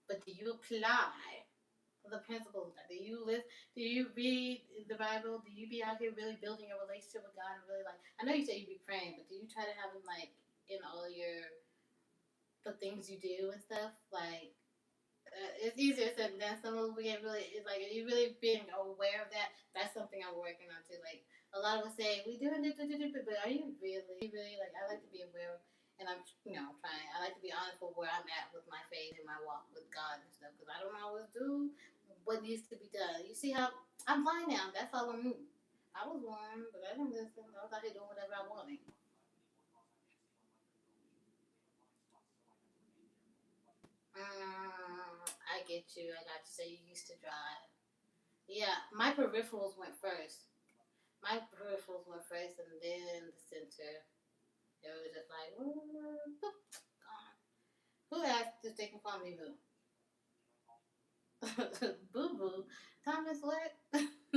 But do you apply the principles? Do you live? Do you read the Bible? Do you be out here really building a relationship with God and really like? I know you say you be praying, but do you try to have him like in all your the things you do and stuff? Like it's easier said than done. Some of we get really. It's like, are you really being aware of that? That's something I'm working on too. Like a lot of us say we do it, but are you really like? I like to be aware, and I'm trying. I like to be honest with where I'm at with my faith and my walk with God and stuff because I don't always do what needs to be done. You see how I'm blind now? That's all on me. I was blind, but I didn't listen. I was out here doing whatever I wanted. I get you. I got to say you used to drive. Yeah, my peripherals went first. My peripherals went first, and then the center. It was just like, boop, gone. Who asked if they can call me Boo? Boo Boo. Thomas, what? Can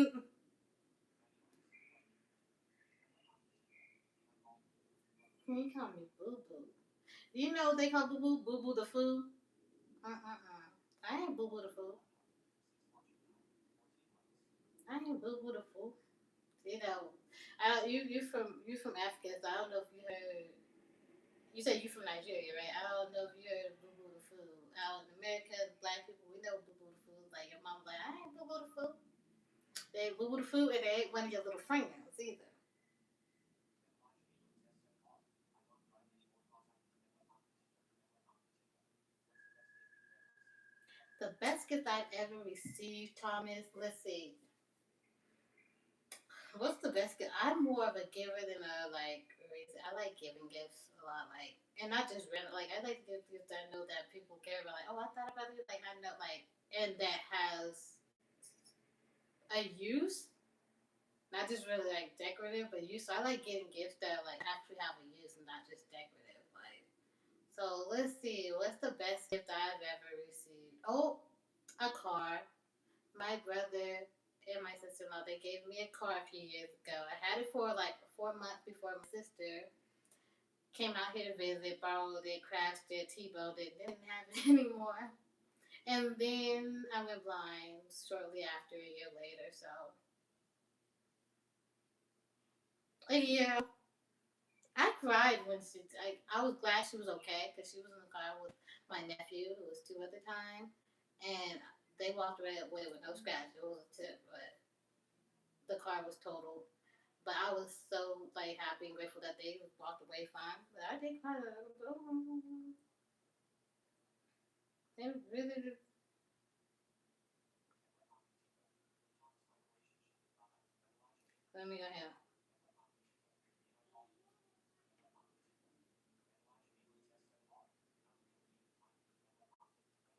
you call me Boo Boo? Do you know what they call Boo Boo? Boo Boo the Foo? I ain't Boo Boo the Foo. I ain't Boo Boo the Foo. You know, you from Africa, so I don't know if you heard. You say you from Nigeria, right? I don't know if you heard of Boo Boo the Food. Out in America, black people, we know Boo Boo the Food. Like your mom's like, I ain't Boo Boo the Food. They ain't Boo Boo the Food, and they ain't one of your little friends either. The best gift I've ever received, Thomas. Let's see. What's the best gift? I'm more of a giver than a like. I like giving gifts a lot, like, and not just random. Like, I like to give gifts that I know that people care about. Like, oh, I thought about it. Like, I know, like, and that has a use, not just really like decorative, but use. So I like getting gifts that like actually have a use and not just decorative. Like, so let's see, what's the best gift I've ever received? Oh, a car. My brother and my sister-in-law, they gave me a car a few years ago. I had it for like 4 months before my sister came out here to visit, borrowed it, crashed it, T-boned it, didn't have it anymore. And then I went blind shortly after, a year later. So a year. I cried when I was glad she was okay because she was in the car with my nephew who was 2 at the time, and they walked away with no scratch. It was a tip, but the car was totaled. But I was so like happy and grateful that they walked away fine. But I did cry. They really. Let me go ahead.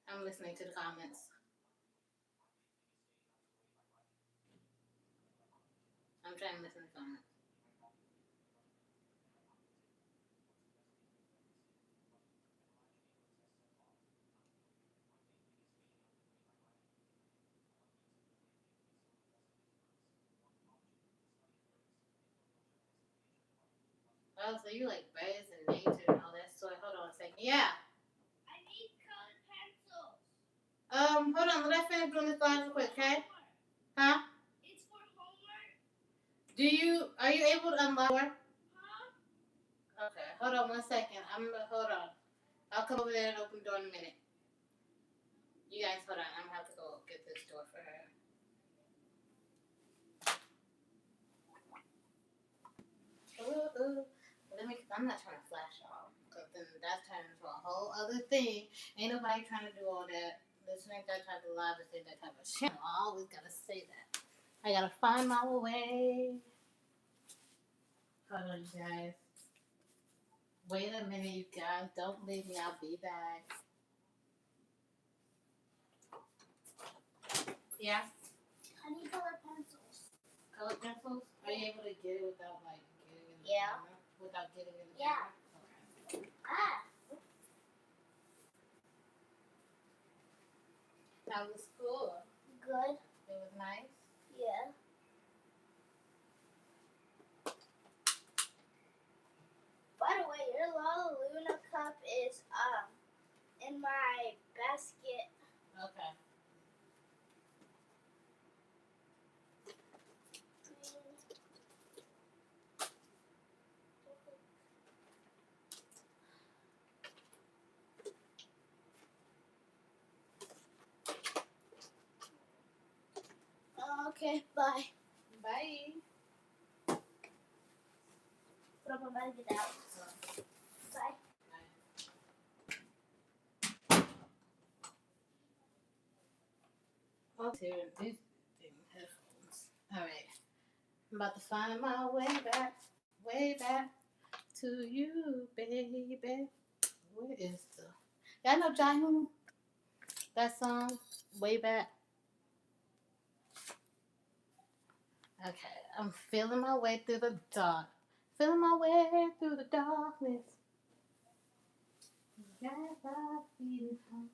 I'm listening to the comments. I'm trying to listen to the comments. Oh, so you like birds and nature and all that sort. Hold on a second. Yeah. I need colored pencils. Hold on. Let me finish doing this slide real quick, okay? Huh? It's for homework. Are you able to unlock the door? Huh? Okay. Hold on 1 second. Hold on. I'll come over there and open the door in a minute. You guys, hold on. I'm gonna have to go get this door for her. Let me. I'm not trying to flash y'all, cause then that turns into a whole other thing. Ain't nobody trying to do all that. This ain't that type of live. This ain't that type of channel. I always gotta say that. I gotta find my way. Hold on, you guys. Wait a minute, you guys. Don't leave me. I'll be back. Yeah? I need color pencils. Color pencils? Are you able to get it without, like, getting in the Yeah. camera? Without getting in the Yeah. camera? Okay. Ah. How was school? Good. It was nice? Yeah. By the way, your Lala Luna cup is in my basket. Okay. Okay, bye. Bye. Put up a bag it out. Bye. Oh, here, these headphones. Alright. I'm about to find my way back to you, baby. Where is the... Y'all know Jaheim? That song? Way back. Okay, I'm feeling my way through the dark. Feeling my way through the darkness. Yes, I'm feeling home.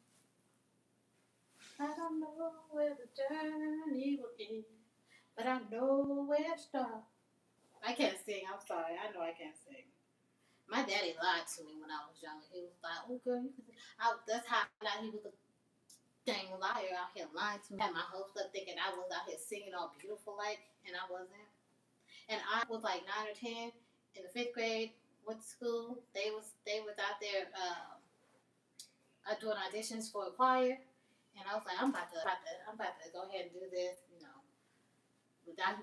I don't know where the journey will end, but I know where it starts. I can't sing. I'm sorry. I know I can't sing. My daddy lied to me when I was young. He was like, "Oh, girl, you can sing." That's how I thought he was a dang liar out here lying to me. I had my hopes up thinking I was out here singing all beautiful like, and I wasn't. And I was like 9 or 10 in the 5th grade. Went to school. They was out there doing auditions for a choir, and I was like, I'm about to go ahead and do this, you know. I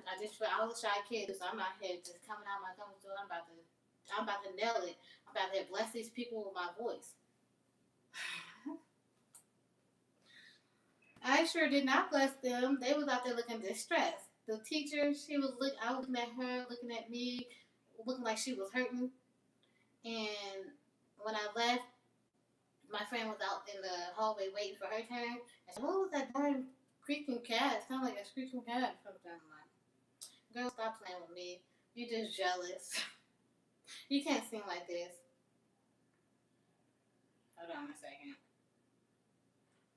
was a shy kid, so I'm out here just coming out my comfort zone. I'm about to nail it. I'm about to bless these people with my voice. I sure did not bless them. They was out there looking distressed. The teacher, I was looking at her, looking at me, looking like she was hurting. And when I left, my friend was out in the hallway waiting for her turn. I said, "What was that darn creaking cat? It sounded like a screeching cat or something." I'm like, "Girl, stop playing with me. You're just jealous. You can't sing like this." Hold on a second.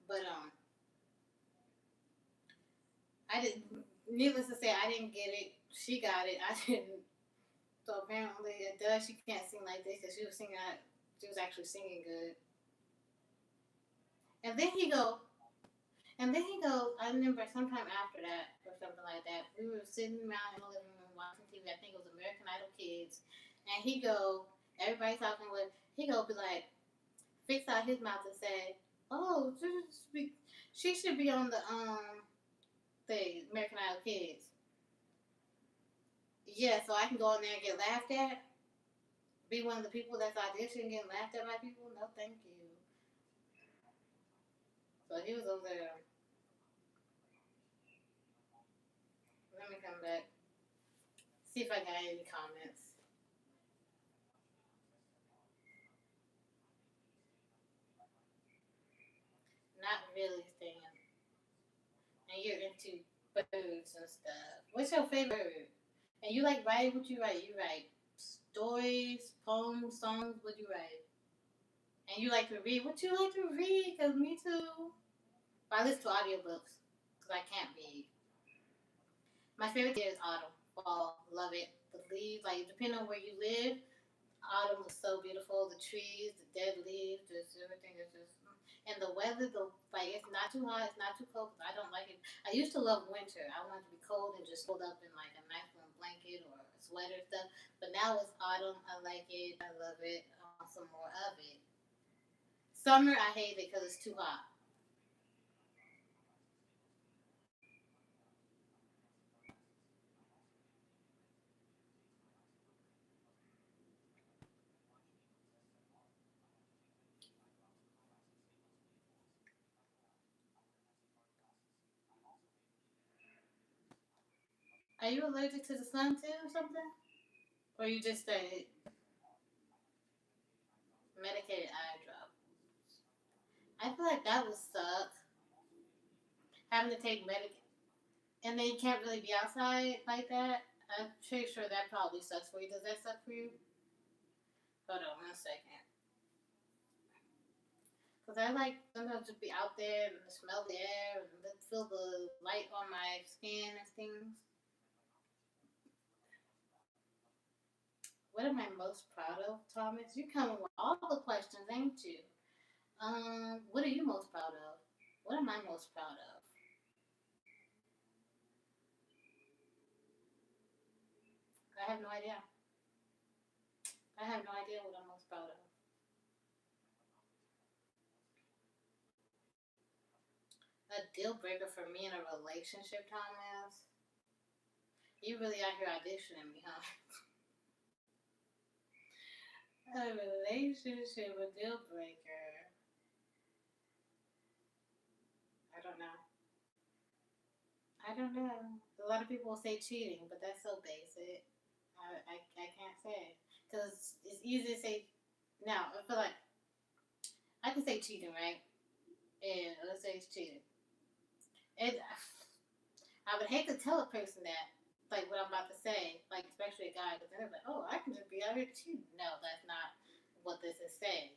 But I didn't. Needless to say, I didn't get it. She got it. I didn't. So apparently, she can't sing like this because she was singing. She was actually singing good. And then he go. And then he goes, I remember sometime after that, or something like that, we were sitting around in the living room watching TV. I think it was American Idol Kids. And everybody's talking with, he go be like, fix out his mouth and say, "Oh, she should be on the American Idol Kids." Yeah, so I can go in there and get laughed at? Be one of the people that's auditioning getting laughed at by people? No, thank you. So he was over there. Let me come back. See if I got any comments. Not really saying. And you're into birds and stuff. What's your favorite bird? And you like writing? What you write? You write stories, poems, songs. What you write? And you like to read? What you like to read? Cause me too. I listen to audiobooks because I can't read. My favorite year is autumn, fall. Love it. The leaves, like depending on where you live, autumn is so beautiful. The trees, the dead leaves, just everything is just. And the weather, it's not too hot, it's not too cold. I don't like it. I used to love winter. I wanted to be cold and just hold up in like a nice warm blanket or a sweater stuff. But now it's autumn. I like it. I love it. I want some more of it. Summer, I hate it because it's too hot. Are you allergic to the sun too or something? Or you just say Medicated eye drop. I feel like that would suck. Having to take and then you can't really be outside like that. I'm pretty sure that probably sucks for you. Does that suck for you? Hold on 1 second. Cause I like sometimes just be out there and smell the air and feel the light on my skin and things. What am I most proud of, Thomas? You coming with all the questions, ain't you? What are you most proud of? What am I most proud of? I have no idea. I have no idea what I'm most proud of. A deal breaker for me in a relationship, Thomas. You really out here auditioning me, huh? A relationship, a deal breaker. I don't know. I don't know. A lot of people will say cheating, but that's so basic. I can't say it. Because it's easy to say. Now, I feel like I can say cheating, right? And let's say it's cheating. And I would hate to tell a person that, like what I'm about to say, like especially a guy, because then they're like, oh, I can just be out here cheating. No, that's not what this is saying.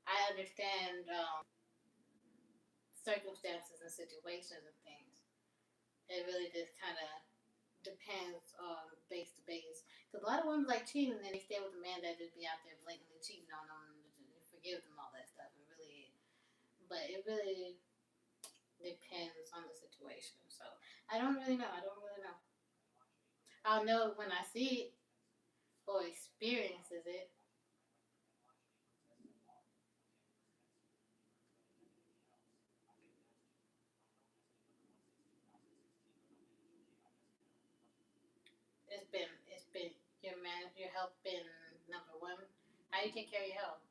I understand circumstances and situations and things. It really just kind of depends on base to base. Because a lot of women like cheating and they stay with a man that just be out there blatantly cheating on them and forgive them all that stuff. But it really depends on the situation. So I don't really know. I don't really know. I'll know it when I see it or experiences it. It's been your health been number one. How do you take care of your health?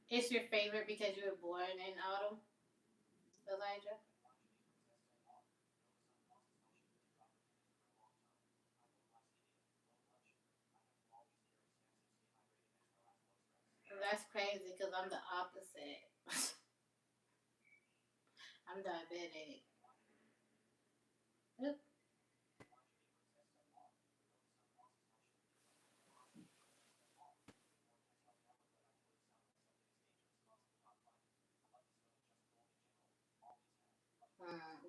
It's your favorite because you were born in autumn, Elijah. That's crazy because I'm the opposite. I'm diabetic. Yep.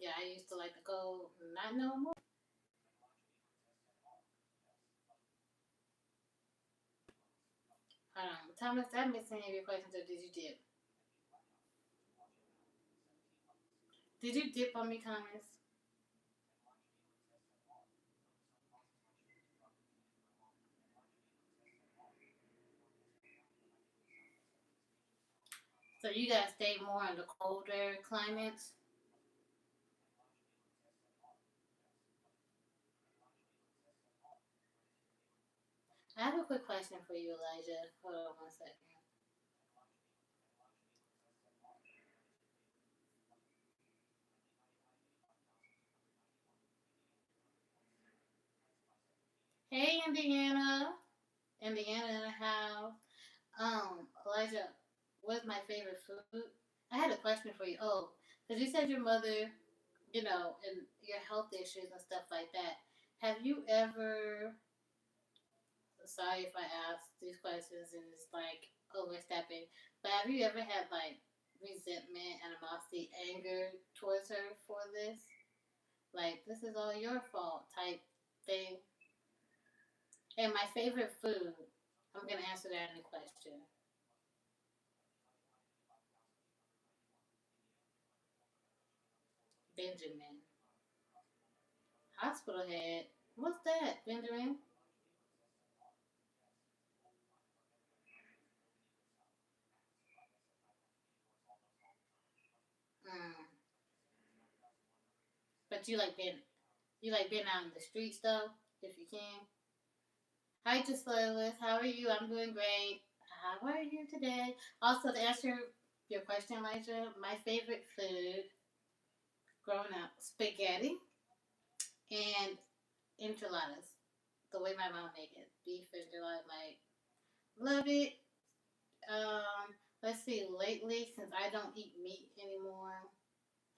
Yeah, I used to like to go, not no more. Hold on, Thomas, did I miss any of your questions or did you dip? Did you dip on me, Thomas? So you guys stay more in the colder climates? I have a quick question for you, Elijah. Hold on 1 second. Hey, Indiana. Indiana in the house. Elijah, what's my favorite food? I had a question for you. Oh, because you said your mother, and your health issues and stuff like that. Have you ever, sorry if I ask these questions and it's like overstepping, but have you ever had like resentment, animosity, anger towards her for this? Like, this is all your fault type thing? And my favorite food, I'm going to answer that in a question. Benjamin. Hospital head. What's that, Benjamin? Mm. But you like being out in the streets though, if you can. Hi, Gisela. How are you? I'm doing great. How are you today? Also, to answer your question, Elijah, my favorite food growing up, spaghetti and enchiladas. The way my mom make it, beef enchilada, like love it. Let's see. Lately, since I don't eat meat anymore,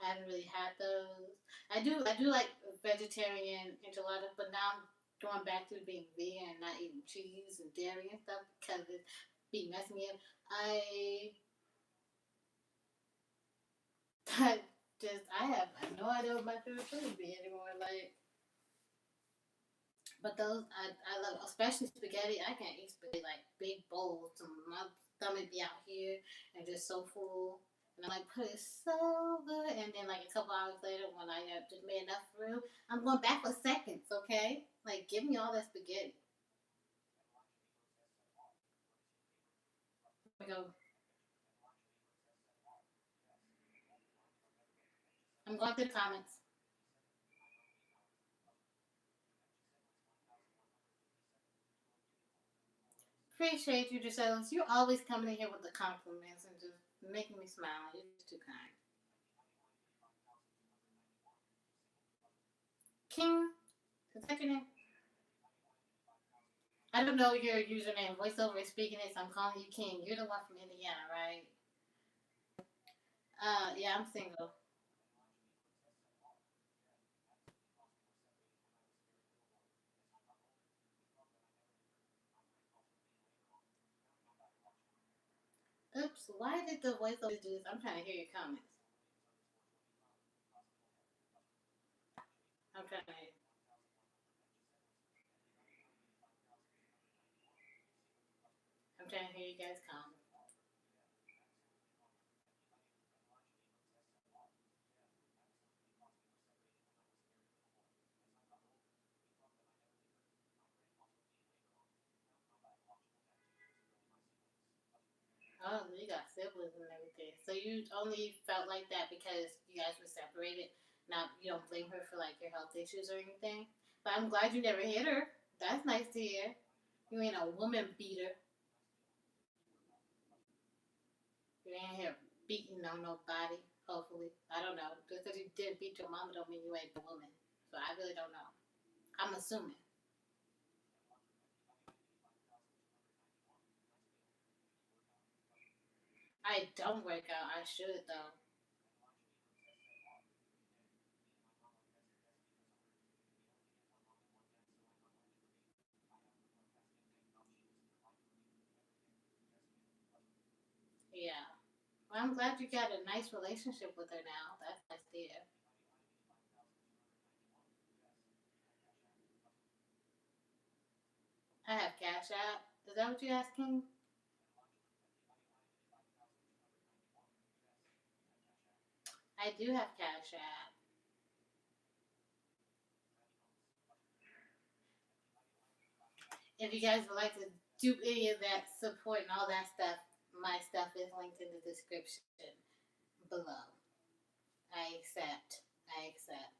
I haven't really had those. I do like vegetarian enchiladas, but now I'm going back to being vegan and not eating cheese and dairy and stuff because it be messing me up. I I have no idea what my favorite food would be anymore. Like, but those I love, especially spaghetti. I can't eat spaghetti like big bowls. So my stomach be out here and just so full. And I'm like, but it's so good. And then like a couple hours later, when I have just made enough room, I'm going back for seconds. Okay, like give me all that spaghetti. We go. I'm going through the comments. Appreciate you, Giselle. You're always coming in here with the compliments and just making me smile. You're just too kind. King, is that your name? I don't know your username. Voiceover is speaking it, so I'm calling you King. You're the one from Indiana, right? Yeah, I'm single. Oops, why did the voiceover do this? I'm trying to hear your comments. I'm trying to hear. I'm trying to hear you guys' comments. Oh, you got siblings and everything. So you only felt like that because you guys were separated. Now you don't blame her for like your health issues or anything. But I'm glad you never hit her. That's nice to hear. You ain't a woman beater. You ain't here beating on nobody. Hopefully, I don't know. Just because you didn't beat your mama don't mean you ain't a woman. So I really don't know. I'm assuming. I don't work out. I should though. Yeah. Well, I'm glad you got a nice relationship with her now. That's nice to hear. I have Cash App. Is that what you're asking? I do have Cash App. If you guys would like to do any of that support and all that stuff, my stuff is linked in the description below. I accept. I accept.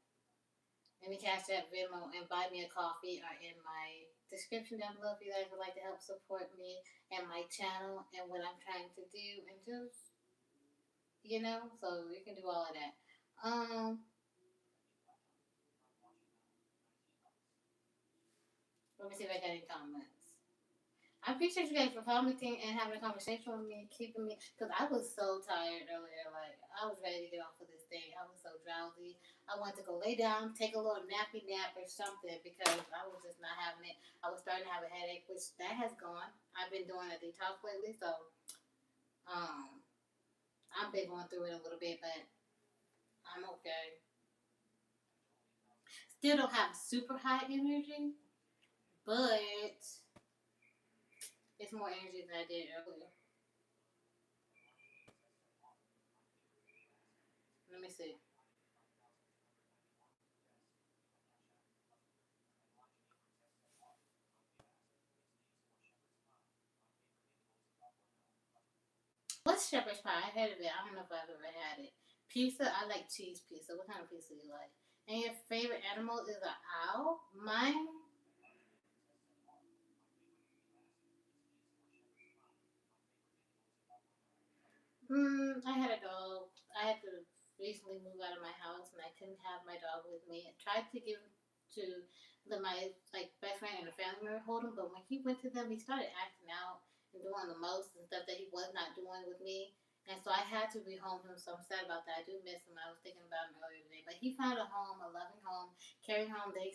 Any Cash App, Venmo, and Buy Me a Coffee are in my description down below if you guys would like to help support me and my channel and what I'm trying to do and just, so you can do all of that. Let me see if I got any comments. I appreciate you guys for commenting and having a conversation with me and keeping me, because I was so tired earlier. Like, I was ready to get off of this thing. I was so drowsy. I wanted to go lay down, take a little nappy nap or something because I was just not having it. I was starting to have a headache, which that has gone. I've been doing a detox lately, so um, I've been going through it a little bit, but I'm okay. Still don't have super high energy, but it's more energy than I did earlier. Let me see. What's shepherd's pie? I heard of it. I don't know if I've ever had it. Pizza, I like cheese pizza. What kind of pizza do you like? And your favorite animal is an owl? Mine, I had a dog. I had to. recently moved out of my house and I couldn't have my dog with me. I tried to give to my like best friend and a family member hold him, but when he went to them, he started acting out and doing the most and stuff that he was not doing with me. And so I had to rehome him, so I'm sad about that. I do miss him. I was thinking about him earlier today. But he found a home, a loving home, carrying home. They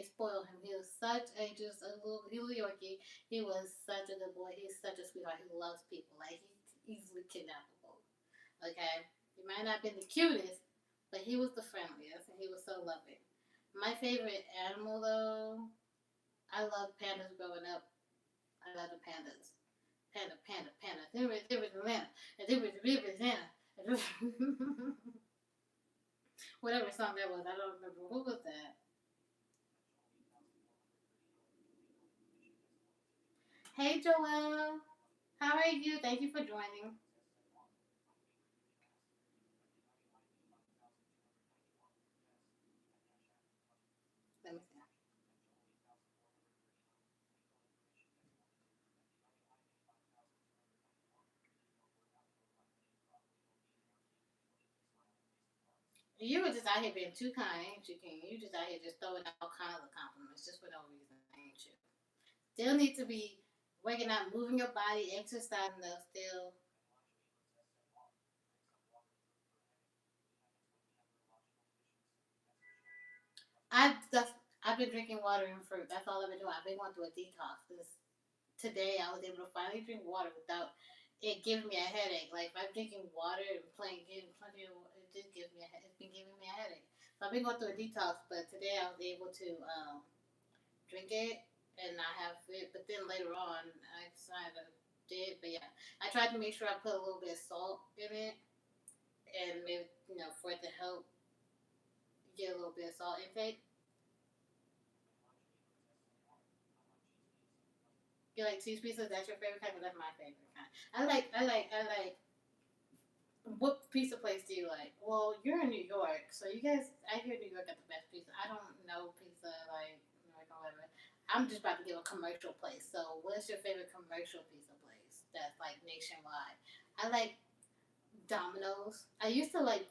spoiled him. He was such a just a little Yorkie. He was such a good boy. He's such a sweetheart. He loves people. Like he's easily kidnappable. Okay? He might not have been the cutest, but he was the friendliest and he was so loving. My favorite animal though, I loved pandas growing up. I love the pandas. Panda, panda, panda. There was Atlanta. And there was Atlanta. Whatever song that was, I don't remember. Who was that? Hey Joelle. How are you? Thank you for joining. Let me see. You were just out here being too kind, ain't you, King? You just out here just throwing out all kinds of compliments just for no reason, ain't you? Still need to be working out, moving your body, exercising though. Still, I that's I've been drinking water and fruit. That's all I've been doing. I've been going through a detox. Today I was able to finally drink water without it giving me a headache. Like if I'm drinking water and playing getting plenty of water, it just gives me it's been giving me a headache. So I've been going through a detox, but today I was able to drink it and not have it. But then later on, I kind of did. But yeah, I tried to make sure I put a little bit of salt in it, and maybe for it to help get a little bit of salt intake. You like cheese pizza? That's your favorite kind? Well, that's my favorite kind. I like. What pizza place do you like? Well, you're in New York, so you guys. I hear New York got the best pizza. I don't know pizza like New York or whatever. I'm just about to give a commercial place. So, what's your favorite commercial pizza place that's like nationwide? I like Domino's. I used to like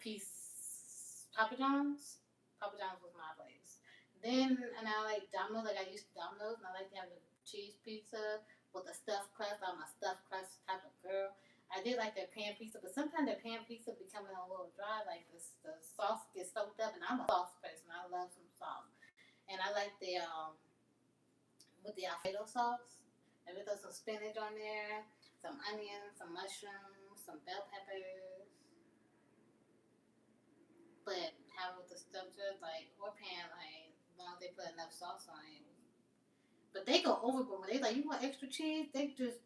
Papa John's. Papa John's was my place. Then and I like Domino's. Like I used to Domino's, and I like to have the cheese pizza with the stuffed crust. I'm a stuffed crust type of girl. I did like their pan pizza, but sometimes their pan pizza becoming a little dry. Like the sauce gets soaked up, and I'm a sauce person. I love some sauce, and I like the with the Alfredo sauce. And we throw some spinach on there, some onions, some mushrooms, some bell peppers, but have with the stuff just like or pan like as long as they put enough sauce on it. But they go overboard when they like you want extra cheese. They just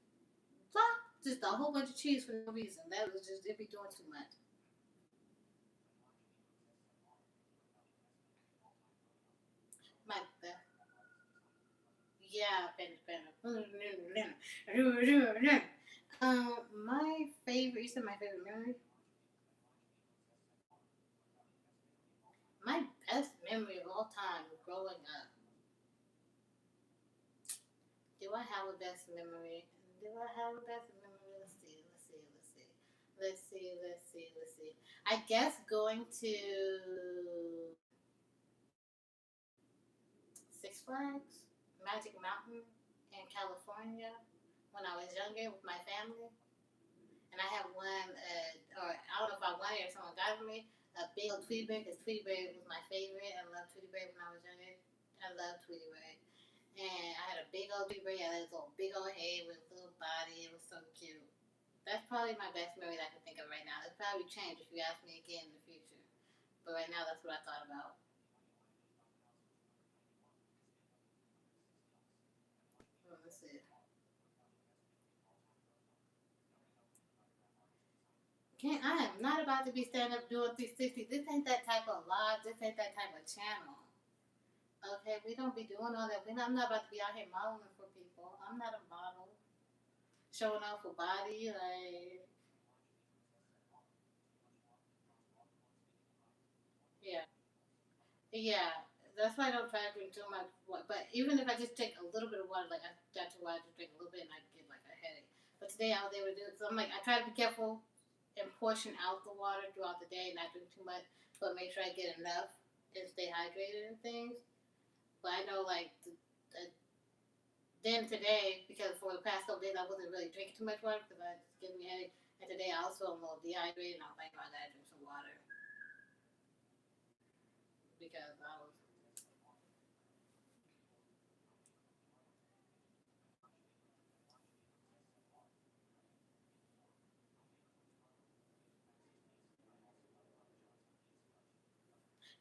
a whole bunch of cheese for no reason. That was just they be doing too much. My yeah, my favorite. You said my favorite memory. My best memory of all time growing up. Do I have a best memory? Do I have a best memory? Let's see. Let's see. Let's see. Let's see. Let's see. Let's see. I guess going to Six Flags, Magic Mountain in California when I was younger with my family. And I had one, or I don't know if I won it or someone got it for me, a big old Tweety Bird because Tweety Bird was my favorite. I loved Tweety Bird when I was younger. I loved Tweety Bird. And I had a big old Tweety Bird. I had this little big old head with a little body. It was so cute. That's probably my best memory that I can think of right now. It'll probably change if you ask me again in the future. But right now, that's what I thought about. Let's see. I am not about to be standing up doing 360. This ain't that type of live. This ain't that type of channel. Okay, we don't be doing all that. I'm not about to be out here modeling for people. I'm not a model. Showing off a body, like, yeah. Yeah. That's why I don't try to drink too much water. But even if I just take a little bit of water, like I got to why I just drink a little bit and I get like a headache. But today I was able to do it. So I'm like, I try to be careful and portion out the water throughout the day, not drink too much, but make sure I get enough and stay hydrated and things. But I know like then today, because for the past couple days I wasn't really drinking too much water because I just gave me a headache. And today I was feeling a little dehydrated, and I was like, oh, I gotta drink some water because I was.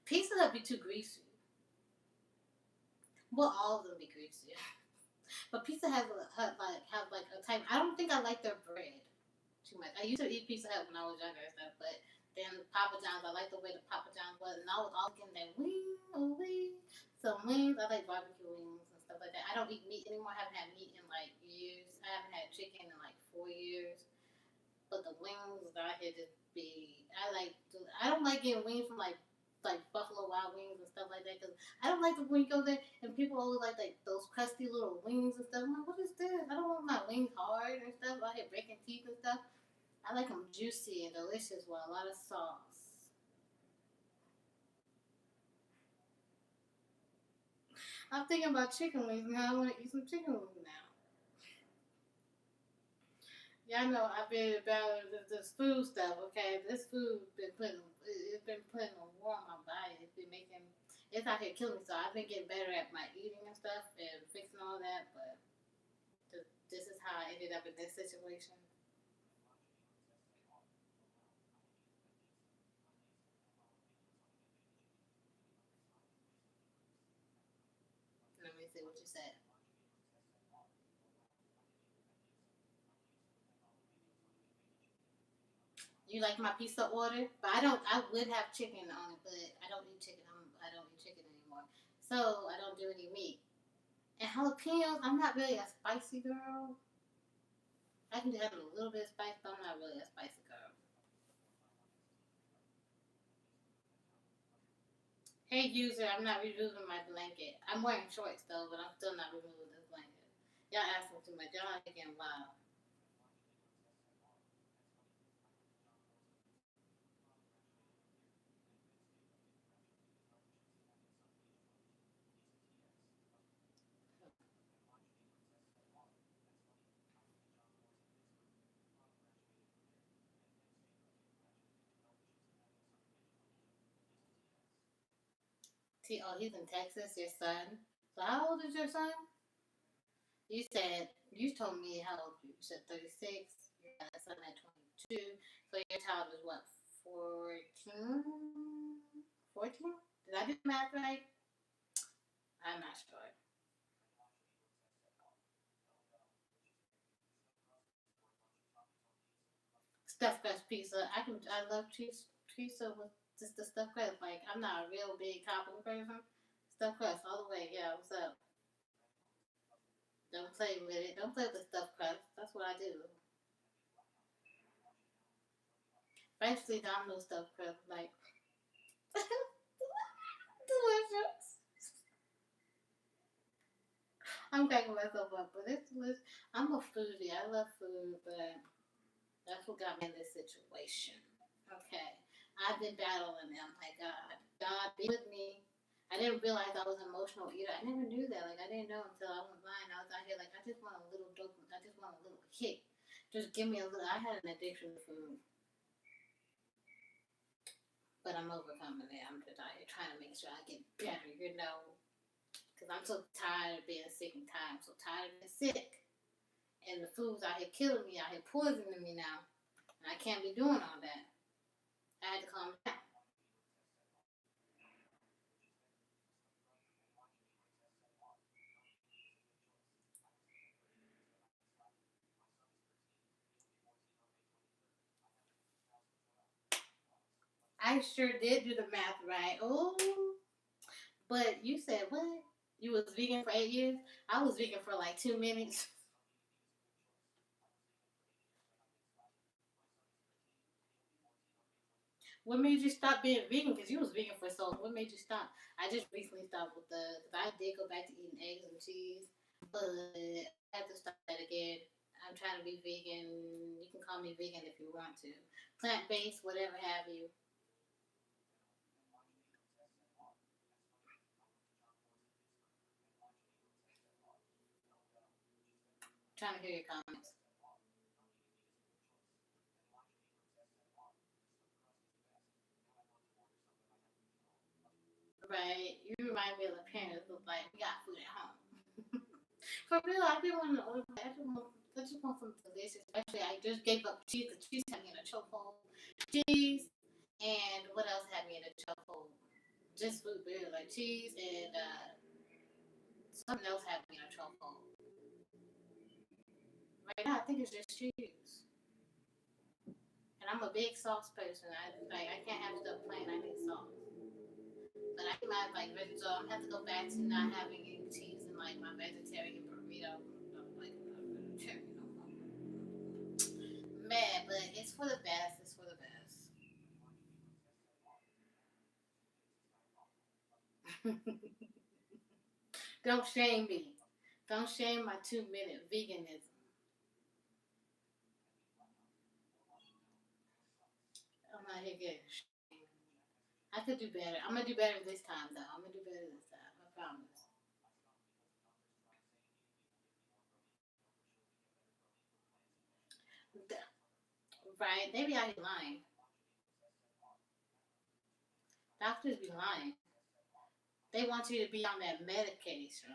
Pizza Hut be too greasy. Well, all of them be greasy. But Pizza Hut like have like a type. I don't think I like their bread too much. I used to eat Pizza Hut when I was younger and stuff, but then Papa John's. I like the way the Papa John's was, and I was all getting that wing. So wings, I like barbecue wings and stuff like that. I don't eat meat anymore. I haven't had meat in like years. I haven't had chicken in like 4 years. But the wings out here just be. I like. I don't like getting wings from like Buffalo Wild Wings and stuff like that because I don't like the when you go there and people always like those crusty little wings and stuff. I'm like, what is this? I don't want my wings hard and stuff. I here breaking teeth and stuff. I like them juicy and delicious with a lot of sauce. I'm thinking about chicken wings now. I want to eat some chicken wings now. Y'all know I've been about this food stuff. Okay, this food been putting it's been putting a war on my body. It's been making it's out here killing me. So I've been getting better at my eating and stuff and fixing all that. But this is how I ended up in this situation. Let me see what you said. You like my pizza order? But I don't. I would have chicken on it, but I don't eat chicken. I don't eat chicken anymore. So I don't do any meat. And jalapenos, I'm not really a spicy girl. I can have a little bit of spice, but I'm not really a spicy girl. Hey user, I'm not removing my blanket. I'm wearing shorts though, but I'm still not removing this blanket. Y'all asking too much. Y'all are getting wild. Oh, he's in Texas, your son. So how old is your son? You told me how old you said 36. You got a son at 22. So your child is what, 14? 14? Did I do the math right? I'm not sure. Stuffed crust pizza. I love pizza with just the stuffed crust. Like I'm not a real big topping person. Stuffed crust all the way. Yeah, what's up? Don't play with it. Don't play with the stuffed crust. That's what I do. Especially Domino's stuffed crust. Like delicious. I'm cracking myself up, but it's delicious. I'm a foodie. I love food, but that's what got me in this situation. Okay. I've been battling it. I'm like, God, be with me. I didn't realize I was an emotional eater. I never knew that. Like, I didn't know until I went blind. I was out here, like, I just want a little dope. I just want a little kick. Just give me a little. I had an addiction to food, but I'm overcoming it. I'm just out here trying to make sure I get better, you know? Because I'm so tired of being sick and tired. I'm so tired of being sick. And the food's out here killing me, out here poisoning me now. And I can't be doing all that. I had to calm down. I sure did do the math right. Oh, but you said what? You was vegan for 8 years? I was vegan for like 2 minutes. What made you stop being vegan? Because you was vegan for so long. What made you stop? I just recently stopped with the. Cause I did go back to eating eggs and cheese, but I had to stop that again. I'm trying to be vegan. You can call me vegan if you want to. Plant-based, whatever have you. Trying to hear your comments. Right. You remind me of the parents who like, we got food at home. For real, I didn't want to order. I just want some delicious. Actually, I just gave up cheese. The cheese had me in a chokehold. Cheese and what else had me in a chokehold? Just food, really, like cheese and something else had me in a chokehold. Right now, I think it's just cheese. And I'm a big sauce person. I can't have stuff plain. I need sauce. But I might like so I'm have to go back to not having any cheese in like my vegetarian burrito. Like vegetarian no man, but it's for the best. It's for the best. Don't shame me. Don't shame my 2 minute veganism. I'm not here getting shamed. I could do better. I'm gonna do better this time though. I'm gonna do better this time. I promise. Right? They be out here lying. Doctors be lying. They want you to be on that medication.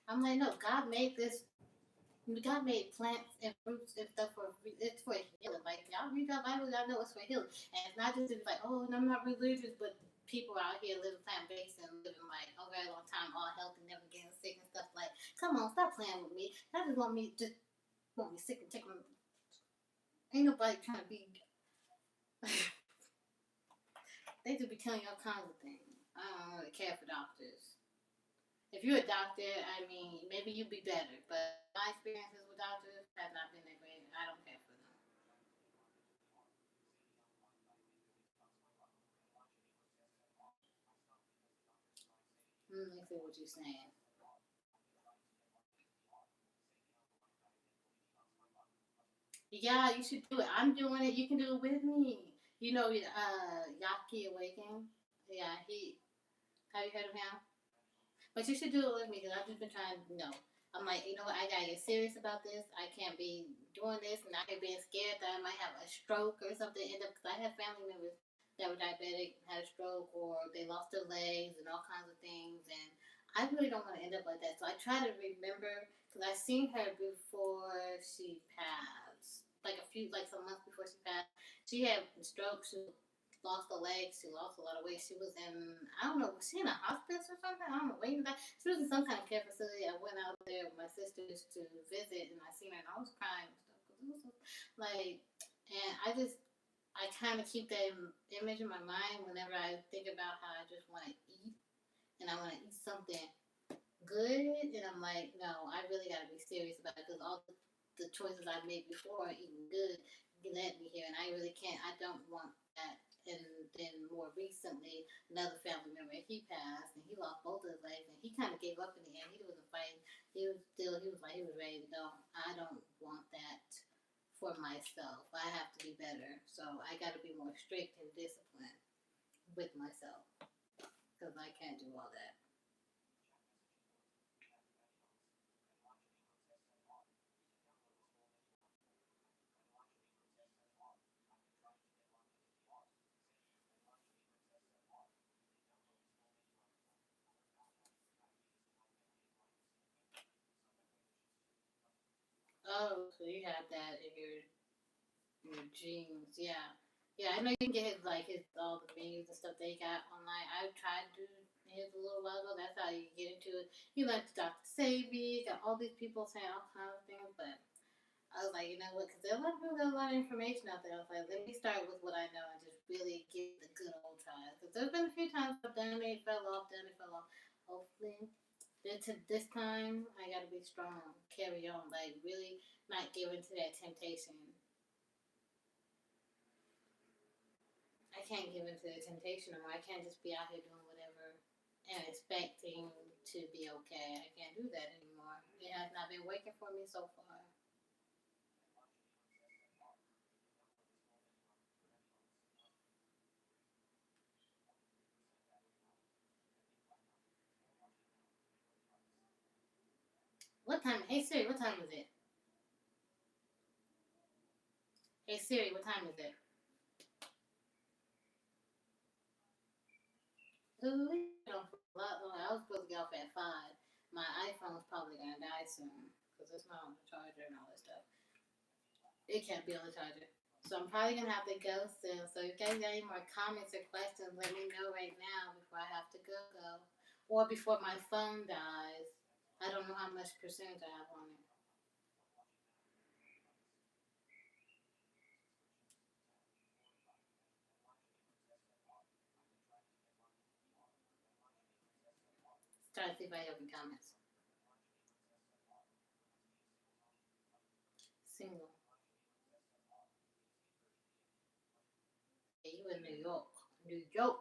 I'm like, no, God made this. God made plants and fruits and stuff for it's for healing. Like y'all read your Bible, y'all know it's for healing, and it's not just like, oh, and I'm not religious, but people out here living plant based and living like a very long time, all healthy, never getting sick and stuff. Like, come on, stop playing with me. I just want me sick and take me. Ain't nobody trying to be. They just be telling you all kinds of things. I don't really care for doctors. If you're a doctor, I mean, maybe you'd be better. But my experiences with doctors have not been that great. I don't care for them. I see what you're saying. Yeah, you should do it. I'm doing it. You can do it with me. You know, Yaki Awaken. Yeah, he. Have you heard of him? But you should do it with me because I've just been trying. I'm like, you know what? I gotta get serious about this. I can't be doing this and I being scared that I might have a stroke or something. End up because I have family members that were diabetic, had a stroke, or they lost their legs and all kinds of things. And I really don't want to end up like that. So I try to remember because I seen her before she passed, like some months before she passed. She had a stroke. She lost a leg. She lost a lot of weight. She was in, I don't know, was she in a hospice or something? I don't know. Waiting back. She was in some kind of care facility. I went out there with my sisters to visit, and I seen her, and I was crying and stuff because it was like, and I kind of keep that image in my mind whenever I think about how I just want to eat, and I want to eat something good, and I'm like, no, I really got to be serious about it because all the choices I've made before eating good led me here, and I really can't. I don't want that. And then more recently, another family member, he passed, and he lost both of his legs, and he kind of gave up in the end. He wasn't fighting. He was like, he was ready to go. I don't want that for myself. I have to be better. So I got to be more strict and disciplined with myself because I can't do all that. Oh, so you have that in your genes, yeah. Yeah, I know you can get his like his all the menus and stuff they got online. I tried to do his a little while ago. That's how you get into it. He likes Dr. Savy, got all these people saying all kinds of things, but I was like, you know what? Because there's a lot of people got a lot of information out there. I was like, let me start with what I know and just really give the good old try. Because there's been a few times I've done it, fell off, done it, fell off. Hopefully, this time I got to be strong, carry on, like really not give in to that temptation. I can't give in to the temptation anymore. I can't just be out here doing whatever and expecting to be okay. I can't do that anymore. It has not been working for me so far. What time? Hey Siri, what time is it? Hey Siri, what time is it? Ooh, I was supposed to get off at 5. My iPhone's probably gonna die soon because it's not on the charger and all that stuff. It can't be on the charger. So I'm probably gonna have to go soon. So if you guys got any more comments or questions, let me know right now before I have to go. Or before my phone dies. I don't know how much percentage I have on it. Try to see if I have any comments. Single. Yeah, you in New York. New York.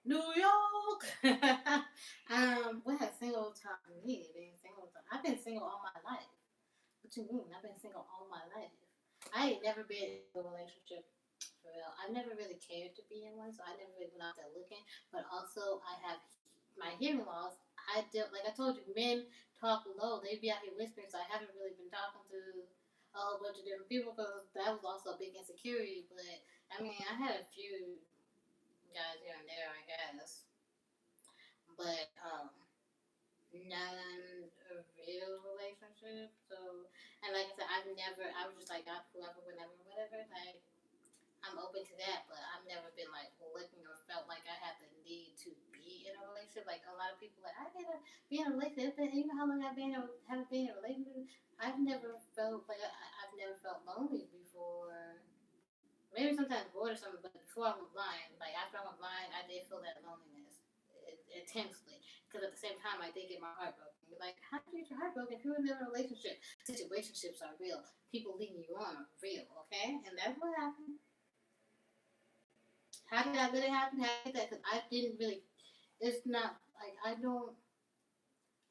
New York. What has single taught me? Being single. I've been single all my life. What you mean? I've been single all my life. I ain't never been in a relationship for real. I never really cared to be in one, so I never really went out there looking. But also, I have my hearing loss. I did, like I told you, men talk low. They be out here whispering, so I haven't really been talking to a whole bunch of different people because that was also a big insecurity. But I mean, I had a few guys here and there, I guess. But none a real relationship. So, and like I said, I was just like, whoever, whenever, whatever. Like, I'm open to that, but I've never been like looking or felt like I had the need to be in a relationship. Like a lot of people, like I gotta be in a relationship. You know how long haven't been in a relationship? I've never felt like I've never felt lonely before. Maybe sometimes bored or something, but before I went blind, like after I went blind, I did feel that loneliness intensely. Because at the same time, I did get my heart broken. You're like, how do you get your heart broken if you were in a relationship? Situationships are real. People leading you on are real, okay? And that's what happened. How did I let it happen? How did that? Because I didn't really. It's not like I don't.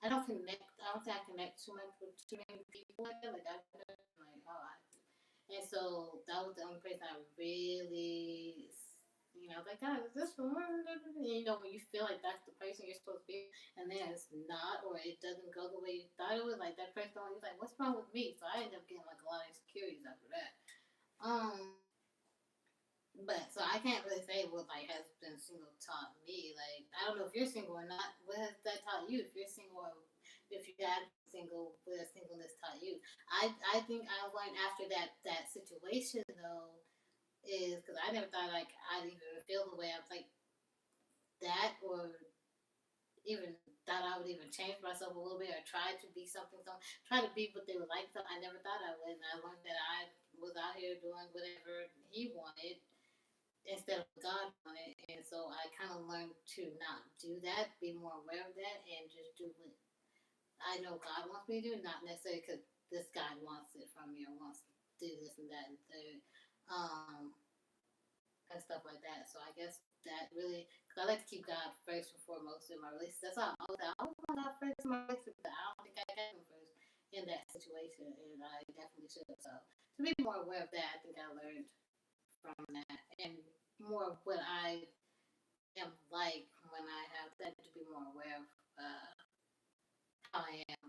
I don't connect. I don't think I connect too much with too many people like that. Like I like and so that was the only person I really, like, God, is this the one? And, when you feel like that's the person you're supposed to be, and then it's not, or it doesn't go the way you thought it was, like that person, you're like, what's wrong with me? So I ended up getting like a lot of insecurities after that. But so I can't really say what like has been single taught me. Like I don't know if you're single or not. What has that taught you? If you're single, or if you have single, what has singleness taught you? I think I learned after that situation though is because I never thought like I'd even feel the way I was like that or even thought I would even change myself a little bit or try to be something, try to be what they would like. So I never thought I would. And I learned that I was out here doing whatever he wanted instead of God on it. And so I kind of learned to not do that, be more aware of that, and just do what I know God wants me to do, not necessarily because this guy wants it from me or wants to do this and that and third, and stuff like that. So I guess that really, because I like to keep God first and foremost in my relationship. That's all I always want God first in my relationship, but I don't think I got him first in that situation, and I definitely should. So to be more aware of that, I think I learned from that, and more of what I am like when I have that to be more aware of how I am.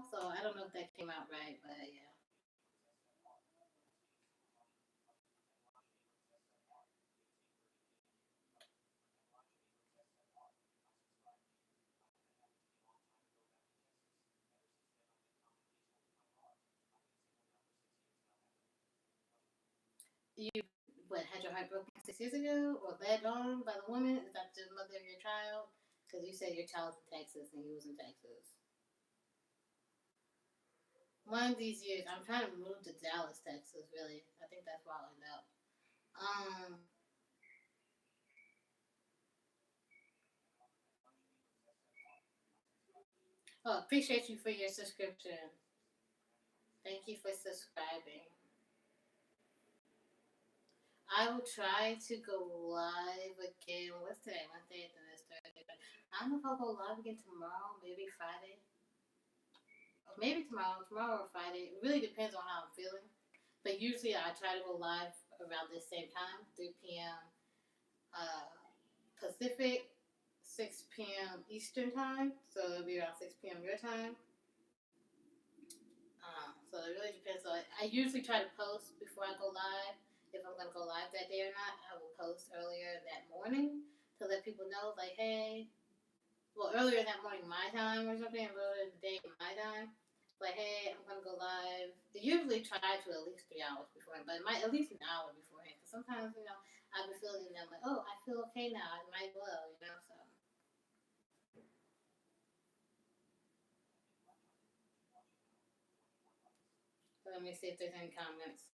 So I don't know if that came out right, but yeah. You, what, had your heart broken 6 years ago or led on by the woman? Is that the mother of your child? Because you said your child's in Texas and he was in Texas. One of these years, I'm trying to move to Dallas, Texas, really. I think that's where I'll end up. Um, appreciate you for your subscription. Thank you for subscribing. I will try to go live again. What's today? Wednesday, then it's Thursday. I don't know if I'll go live again tomorrow, maybe Friday. Or maybe tomorrow or Friday. It really depends on how I'm feeling. But usually I try to go live around this same time, 3 p.m. Uh, Pacific, 6 p.m. Eastern time. So it'll be around 6 p.m. your time. So it really depends. So I usually try to post before I go live. If I'm gonna go live that day or not, I will post earlier that morning to let people know, like, hey, well, earlier that morning my time or something, earlier in the day my time. Like, hey, I'm gonna go live. They usually try to at least 3 hours beforehand, but it might at least an hour beforehand. Because sometimes, I've been feeling them like, oh, I feel okay now. I might well. So let me see if there's any comments.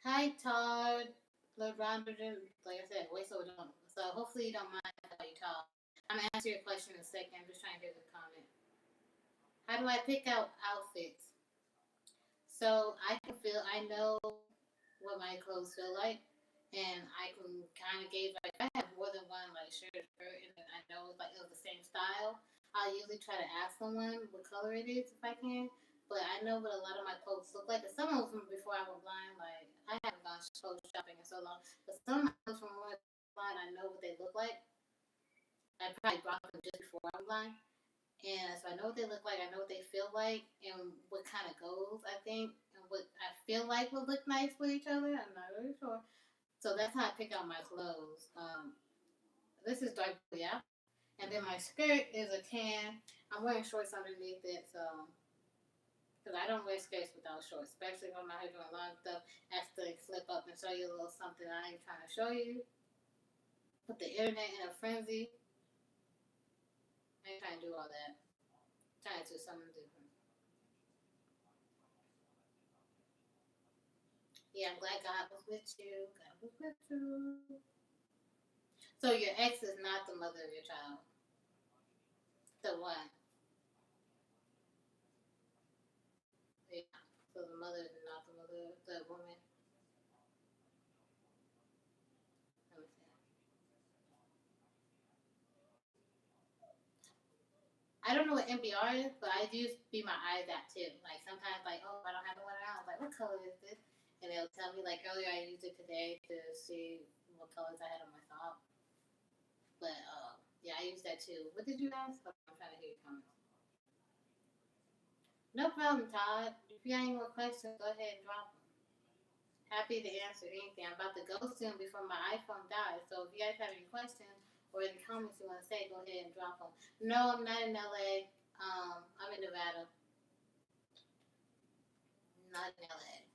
Hi, Todd. LeBron, like I said, voiceover don't. So hopefully you don't mind if I call you Todd. I'm gonna answer your question in a second. I'm just trying to get the comment. How do I pick out outfits? So I know what my clothes feel like, and I can kind of gauge, like, if I have more than one, like, shirt or skirt, and then I know, like, of the same style, I'll usually try to ask someone what color it is if I can. But I know what a lot of my clothes look like. And some of them before I went blind, like, I haven't gone clothes shopping in so long, but some of my clothes from when I went blind, I know what they look like. I probably bought them just before I went blind. And so I know what they look like, I know what they feel like, and what kind of goes, I think, and what I feel like will look nice with each other. I'm not really sure. So that's how I pick out my clothes. This is dark blue, yeah. And then my skirt is a tan. I'm wearing shorts underneath it, so because I don't wear skirts without shorts, especially if I'm out here doing long stuff. Accidentally slip up and show you a little something I ain't trying to show you. Put the internet in a frenzy. I ain't trying to do all that. I'm trying to do something different. Yeah, I'm glad God was with you. God was with you. So your ex is not the mother of your child. The one. Yeah. So the mother is not the mother of the woman. Let me see. I don't know what MBR is, but I use Be My Eyes app too. Like sometimes, like, oh, I don't have the one around. I was like, what color is this? And it'll tell me. Like earlier, I used it today to see what colors I had on my top. But yeah, I use that too. What did you ask? Okay, I'm trying to hear your comments. No problem, Todd. If you got any more questions, go ahead and drop them. Happy to answer anything. I'm about to go soon before my iPhone dies. So if you guys have any questions or any comments you want to say, go ahead and drop them. No, I'm not in LA. I'm in Nevada. Not in LA.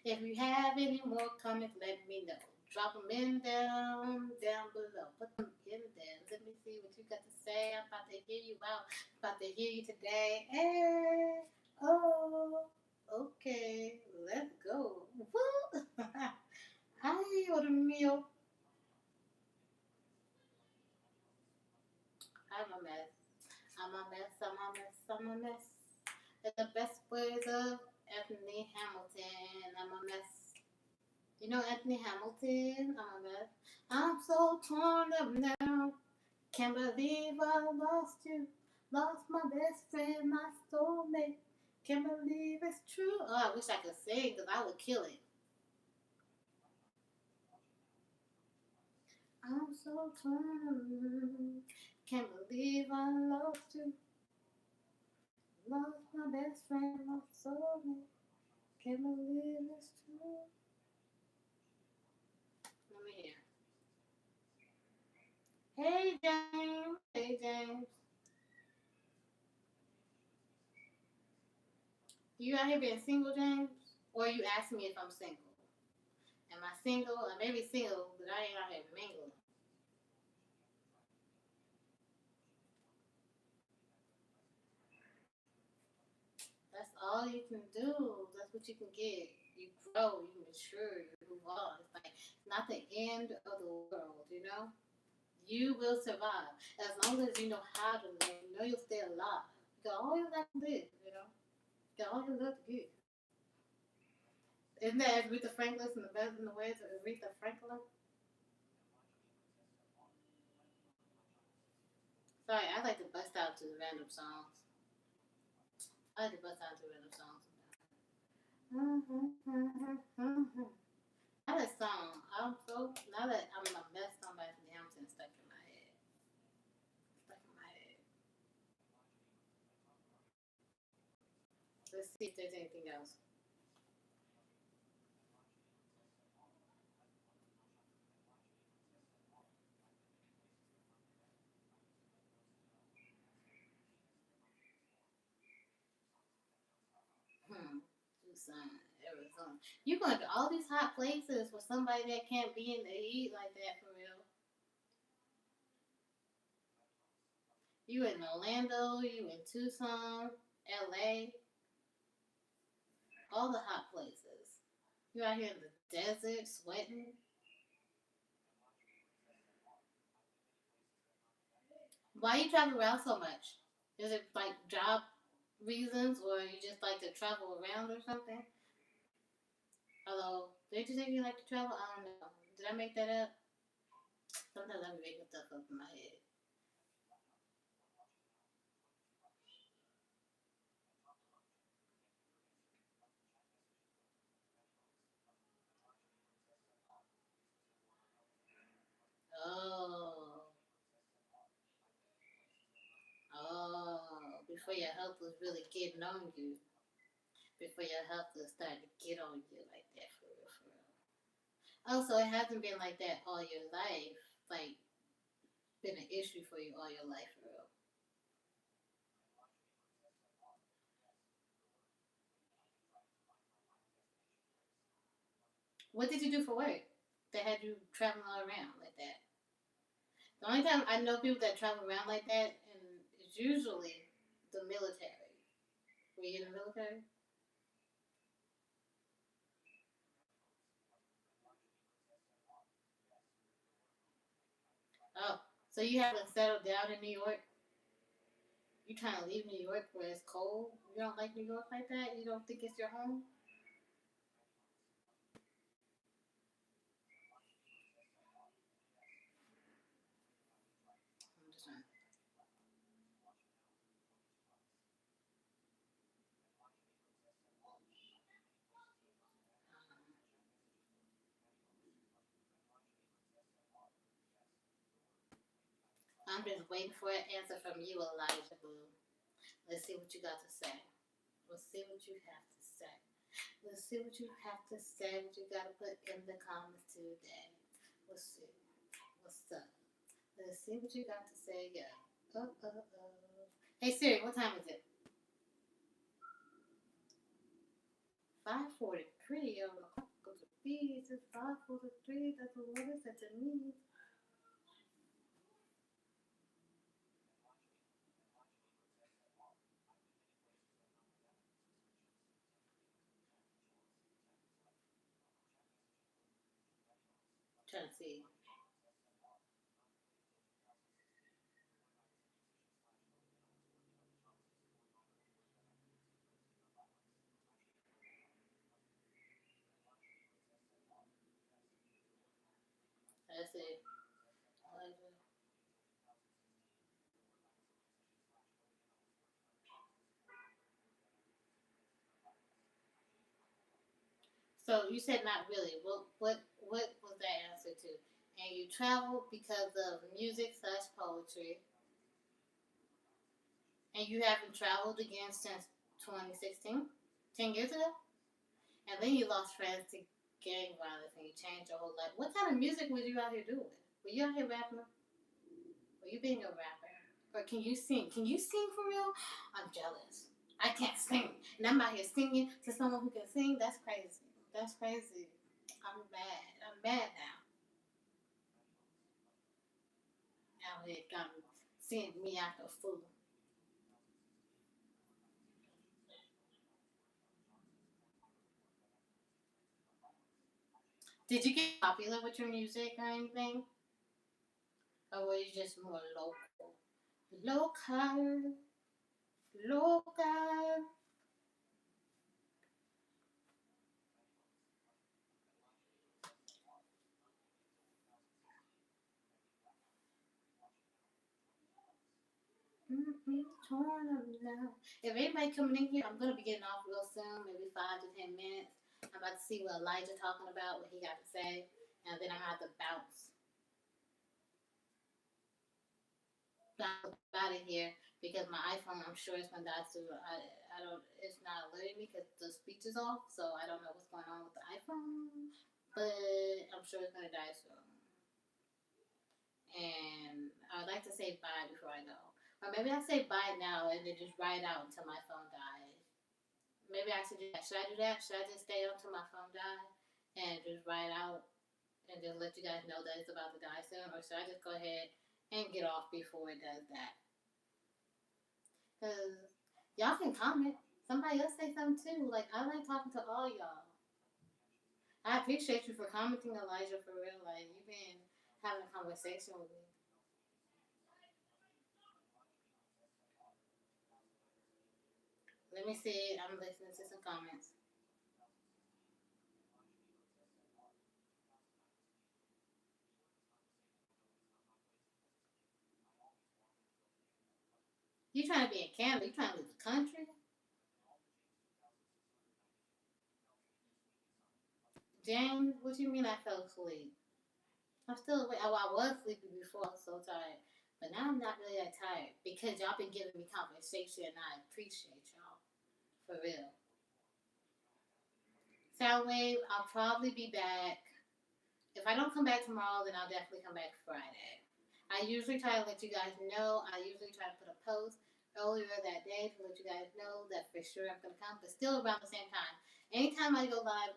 If you have any more comments, let me know. Drop them in down below. Put them in there. Let me see what you got to say. I'm about to hear you out. I'm about to hear you today. Hey, oh, okay, let's go. Woo! Ay, Dios mío. I'm a mess. I'm a mess. I'm a mess. I'm a mess. In the best words of Anthony Hamilton. I'm a mess. You know Anthony Hamilton? I'm a mess. I'm so torn up now. Can't believe I lost you. Lost my best friend, my soulmate. Can't believe it's true. Oh, I wish I could sing because I would kill it. I'm so torn. Can't believe I lost you. Lost my best friend, my soulmate. Can't believe it's true. Let me hear. Hey James. Hey James. You out here being single, James? Or you asking me if I'm single? Am I single? I may be single, but I ain't out here mingling. That's all you can do. That's what you can get. You grow, you mature, you move on. It's like not the end of the world, you know? You will survive. As long as you know how to live, you know you'll stay alive. You got all your life to live, you know? You got all your life to give. Isn't that Aretha Franklin in the best in the ways of Aretha Franklin? Sorry, I like to bust out to the random songs. I like to bust out to random songs. Now that song, now that I'm a mess on by the Hampton stuck in my head. Stuck in my head. Let's see if there's anything else. Tucson, Arizona. You going to all these hot places for somebody that can't be in the heat like that for real? You in Orlando, you in Tucson, LA, all the hot places. You out here in the desert sweating. Why you travel around so much? Is it like job reasons or you just like to travel around or something? Although, did you say you like to travel? I don't know. Did I make that up? Sometimes I'm making stuff up in my head. Oh, before your health was really getting on you. Before your health was starting to get on you like that, for real, for real. Oh, so it hasn't been like that all your life. Like, been an issue for you all your life, for real. What did you do for work that had you traveling all around like that? The only time I know people that travel around like that, and it's usually the military. Were you in the military? Oh, so you haven't settled down in New York? You trying to leave New York where it's cold? You don't like New York like that? You don't think it's your home? I'm just trying. I'm just waiting for an answer from you, Elijah Boo. Let's see what you got to say. Let's see what you have to say. Let's see what you have to say. What you got to put in the comments today. Let's see. What's up? Let's see what you got to say. Yeah. Hey Siri, what time is it? 5:43 on the clock. Go to B. It's 5:43. That's what it said to me. Trying to see. Let's see. So you said not really. What was that answer to? And you travel because of music slash poetry, and you haven't traveled again since 2016, 10 years ago, and then you lost friends to gang violence, and you changed your whole life. What kind of music was you out here doing? Were you out here rapping? Were you being a rapper? Or can you sing? Can you sing for real? I'm jealous. I can't sing, and I'm out here singing to someone who can sing. That's crazy. That's crazy. I'm mad. I'm mad now. Out here trying to send me out the fool. Did you get popular with your music or anything? Or were you just more local? Local, local. Torn up now. If anybody coming in here, I'm gonna be getting off real soon, maybe 5 to 10 minutes. I'm about to see what Elijah talking about, what he got to say, and then I'm gonna have to bounce out of here because my iPhone, I'm sure it's gonna die soon. I don't, it's not alerting me because the speech is off, so I don't know what's going on with the iPhone, but I'm sure it's gonna die soon. And I would like to say bye before I go. Or maybe I say bye now and then just ride out until my phone dies. Maybe I should do that. Should I do that? Should I just stay until my phone dies and just ride out and just let you guys know that it's about to die soon? Or should I just go ahead and get off before it does that? Because y'all can comment. Somebody else say something too. Like, I like talking to all y'all. I appreciate you for commenting, Elijah, for real. Like, you've been having a conversation with me. Let me see. I'm listening to some comments. You trying to be in Canada? You trying to leave the country? James, what you mean I fell asleep? I'm still awake. Oh, I was sleepy before. I was so tired. But now I'm not really that tired because y'all been giving me conversation and I appreciate y'all. For real. Soundwave, I'll probably be back. If I don't come back tomorrow, then I'll definitely come back Friday. I usually try to let you guys know. I usually try to put a post earlier that day to let you guys know that for sure I'm going to come, but still around the same time. Anytime I go live,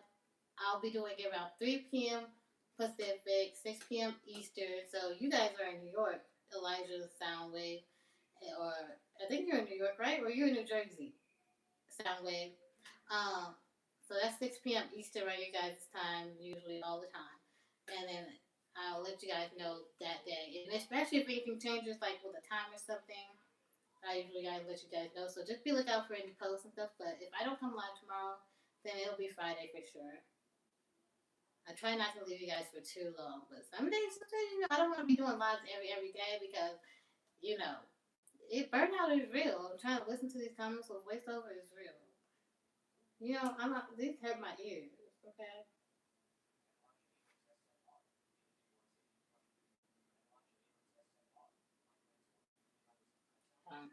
I'll be doing it around 3 p.m. Pacific, 6 p.m. Eastern. So you guys are in New York, Elijah Soundwave, or I think you're in New York, right? Or you're in New Jersey, Soundwave. Um, so that's 6 p.m. Eastern, right? You guys' time, usually all the time. And then I'll let you guys know that day. And especially if anything changes, like with the time or something, I usually gotta let you guys know. So just be lookout for any posts and stuff. But if I don't come live tomorrow, then it'll be Friday for sure. I try not to leave you guys for too long, but some days, I don't want to be doing lives every day because burnout is real. I'm trying to listen to these comments with voiceover is real. I'm not. These hurt my ears. Okay. Um,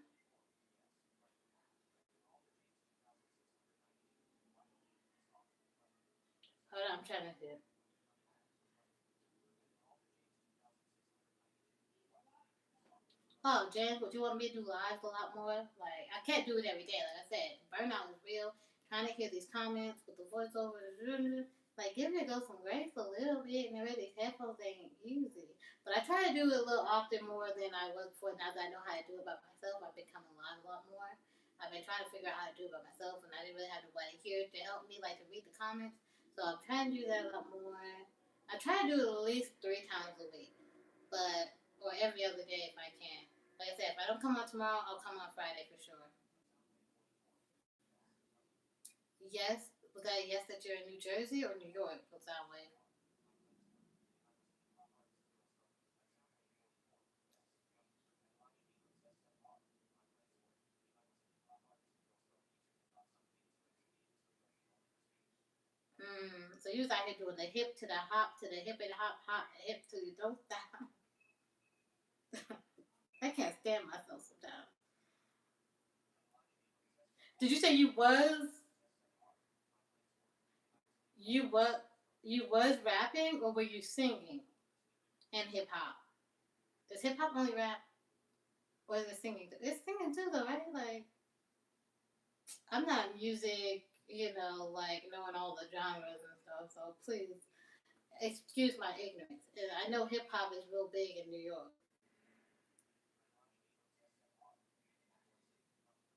Hold on, I'm trying to do. Oh, Jen, would you want me to do lives a lot more? Like, I can't do it every day. Like I said, burnout is real. Trying to hear these comments with the voiceover, like, give it a go some grace a little bit, and really, these headphones ain't easy. But I try to do it a little often more than I was before. Now that I know how to do it by myself, I've been coming live a lot more. I've been trying to figure out how to do it by myself, and I didn't really have nobody here to help me, like, to read the comments. So I'm trying to do that a lot more. I try to do it at least 3 times a week, but or every other day if I can. Like I said, if I don't come on tomorrow, I'll come on Friday for sure. Yes, was that a yes that you're in New Jersey or New York? What's that way? So you was out here doing the hip to the hop to the hip and hop hop hip to the don't stop. I can't stand myself sometimes. Did you say you was you was rapping or were you singing in hip hop? Does hip hop only rap or is it singing? It's singing too though, right? Like I'm not music, like knowing all the genres and stuff. So please excuse my ignorance. I know hip hop is real big in New York.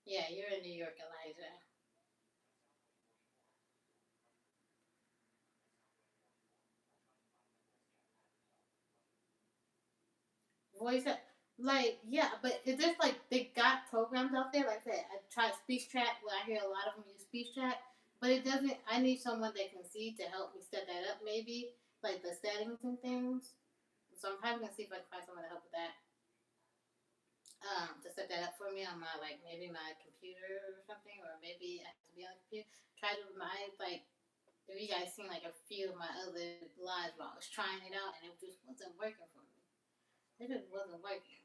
Yeah, you're in New York, Elijah. Voice, like, yeah, but is this like they got programs out there? Like I said, I tried speech track. Where I hear a lot of them use speech track, but it doesn't. I need someone that can see to help me set that up. Maybe like the settings and things. So I'm probably gonna see if I can find someone to help with that. to set that up for me on my like maybe my computer or something, or maybe I have to be on the computer. Try to remind like if you guys seen like a few of my other lives while I was trying it out and it just wasn't working for me. It just wasn't working.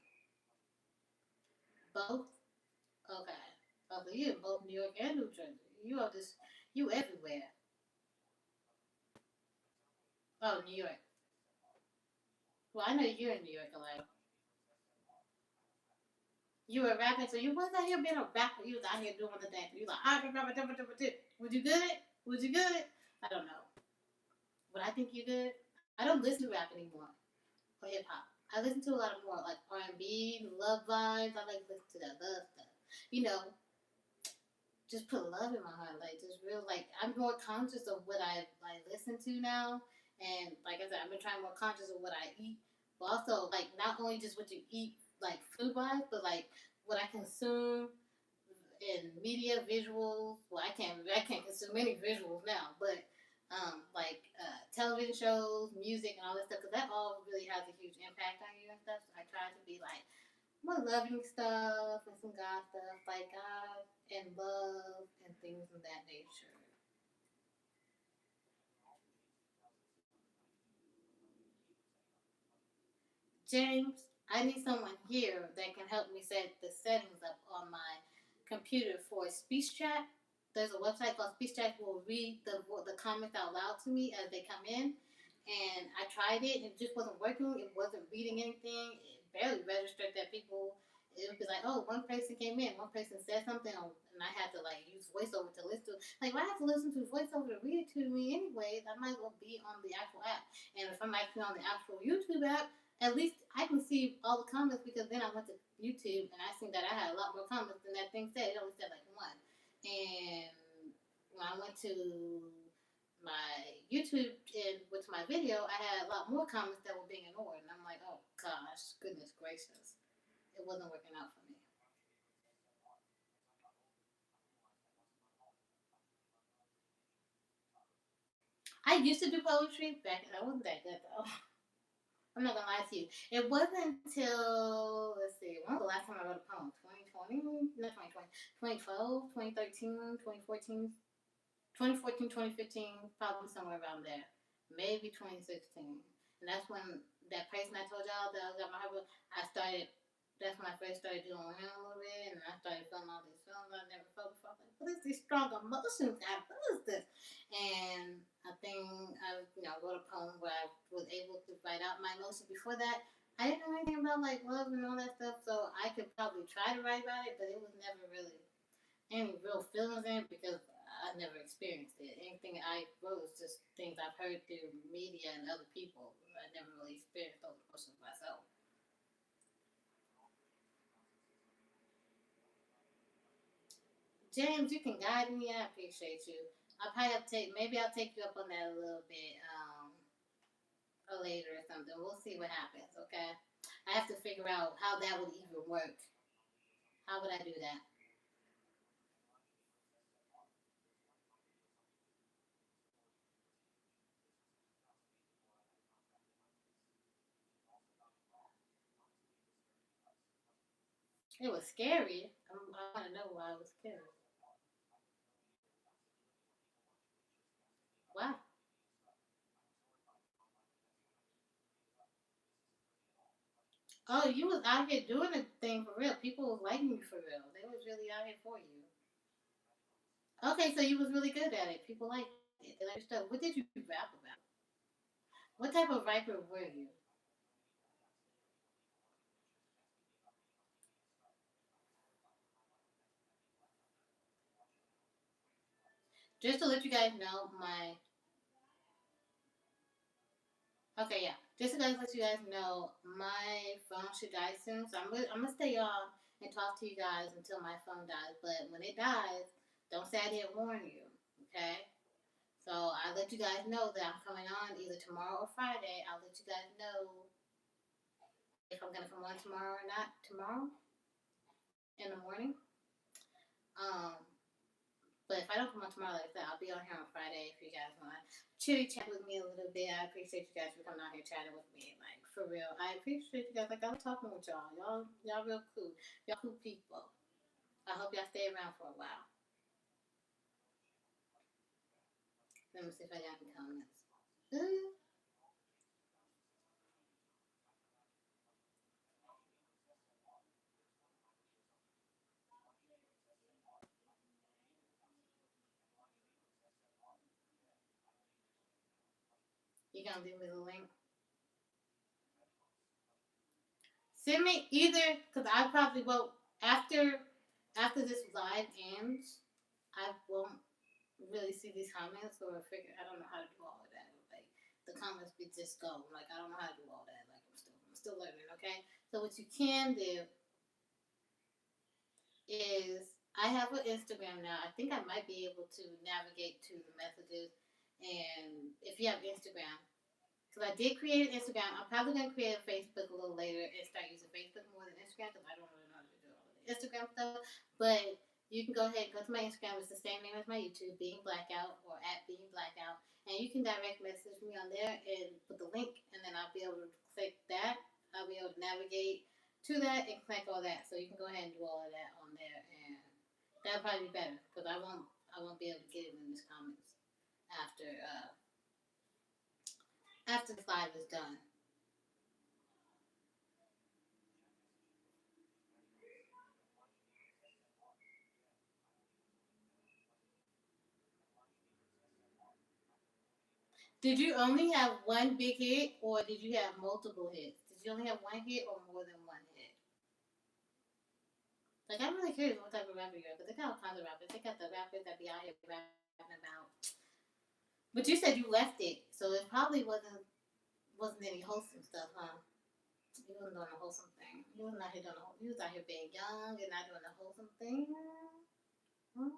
Both? Okay. Oh, so you in both New York and New Jersey. You are just you everywhere. Oh, New York. Well, I know you're in New York a lot. You were rapping, so you wasn't out here being a rapper. You was out here doing the thing. You was like, would you good? Would you good? I don't know. But I think you good. I don't listen to rap anymore or hip hop. I listen to a lot of more like R&B, love vibes. I like listen to that love stuff. You know, just put love in my heart. Like just real. Like I'm more conscious of what I like listen to now. And like I said, I've been trying more conscious of what I eat, but also like not only just what you eat, like food wise, but like what I consume in media, visuals. Well, I can't consume any visuals now, but like television shows, music, and all that stuff, because that all really has a huge impact on you and stuff. So I try to be like more loving stuff and some God stuff, like God and love and things of that nature. James, I need someone here that can help me set the settings up on my computer for speech chat. There's a website called Speech Chat that will read the comments out loud to me as they come in. And I tried it, and it just wasn't working. It wasn't reading anything. It barely registered that people. It would be like, oh, one person came in, one person said something, and I had to like use voiceover to listen to. Like, if I have to listen to voiceover to read it to me anyways, I might as well be on the actual app. And if I'm actually on the actual YouTube app, at least I can see all the comments because then I went to YouTube and I seen that I had a lot more comments than that thing said. It only said like one. And when I went to my YouTube and with my video, I had a lot more comments that were being ignored. And I'm like, oh gosh, goodness gracious. It wasn't working out for me. I used to do poetry back, I wasn't that good though. I'm not gonna lie to you. It wasn't until let's see, when was the last time I wrote a poem? 2020? Not 2020. 2012, 2013, 2014, 2014, 2015, probably somewhere around there. Maybe 2016. And that's when that person I told y'all that I got my heart with, I started, that's when I first started doing him a little bit, and I started feeling all these feelings I never felt before. I was like, what is these strong emotions? What is this? And I think wrote a poem where I was able to write out my emotions. Before that, I didn't know anything about like love and all that stuff, so I could probably try to write about it, but it was never really any real feelings in it because I never experienced it. Anything I wrote was just things I've heard through media and other people. I never really experienced those emotions myself. James, you can guide me. I appreciate you. I'll probably have to maybe I'll take you up on that a little bit later or something. We'll see what happens. Okay. I have to figure out how that would even work. How would I do that? It was scary. I want to know why it was scary. Why? Oh, you was out here doing the thing for real. People was liking you for real. They was really out here for you. Okay, so you was really good at it. People liked it. They liked your stuff. What did you rap about? What type of rapper were you? Just to let you guys know, my okay, yeah. Just to let you guys know, my phone should die soon, so I'm gonna stay on and talk to you guys until my phone dies. But when it dies, don't say I didn't warn you. Okay. So I let you guys know that I'm coming on either tomorrow or Friday. I'll let you guys know if I'm gonna come on tomorrow or not. Tomorrow in the morning. Um, but if I don't come on tomorrow, like I said, I'll be on here on Friday if you guys want to chitty chat with me a little bit. I appreciate you guys for coming out here chatting with me. Like for real, I appreciate you guys. Like I was talking with y'all. Y'all real cool. Y'all cool people. I hope y'all stay around for a while. Let me see if I got any comments. You gonna give me the link? Send me either because I probably won't after this live ends. I won't really see these comments or figure. I don't know how to do all of that. Like the comments be just go. Like I don't know how to do all that. Like I'm still learning. Okay. So what you can do is I have an Instagram now. I think I might be able to navigate to the messages. And if you have Instagram, because I did create an Instagram, I'm probably gonna create a Facebook a little later and start using Facebook more than Instagram because I don't really know how to do all of the Instagram stuff. But you can go ahead and go to my Instagram. It's the same name as my YouTube, Being Blackout or at Being Blackout, and you can direct message me on there and put the link, and then I'll be able to click that. I'll be able to navigate to that and click all that. So you can go ahead and do all of that on there, and that'll probably be better because I won't be able to get it in these comments after after the live is done. Did you only have one big hit, or did you have multiple hits? Did you only have one hit, or more than one hit? Like, I'm really curious what type of rapper you are, because they got all kinds of rappers. They got the rappers that be out here rapping about. But you said you left it, so it probably wasn't any wholesome stuff, huh? You wasn't doing the wholesome thing. You wasn't out here doing the. You was out here being young and not doing the wholesome thing. Mm.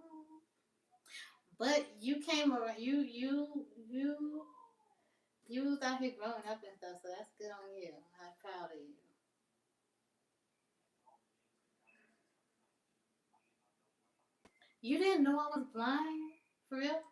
But you came around. You was out here growing up and stuff, so that's good on you. I'm proud of you. You didn't know I was blind? For real?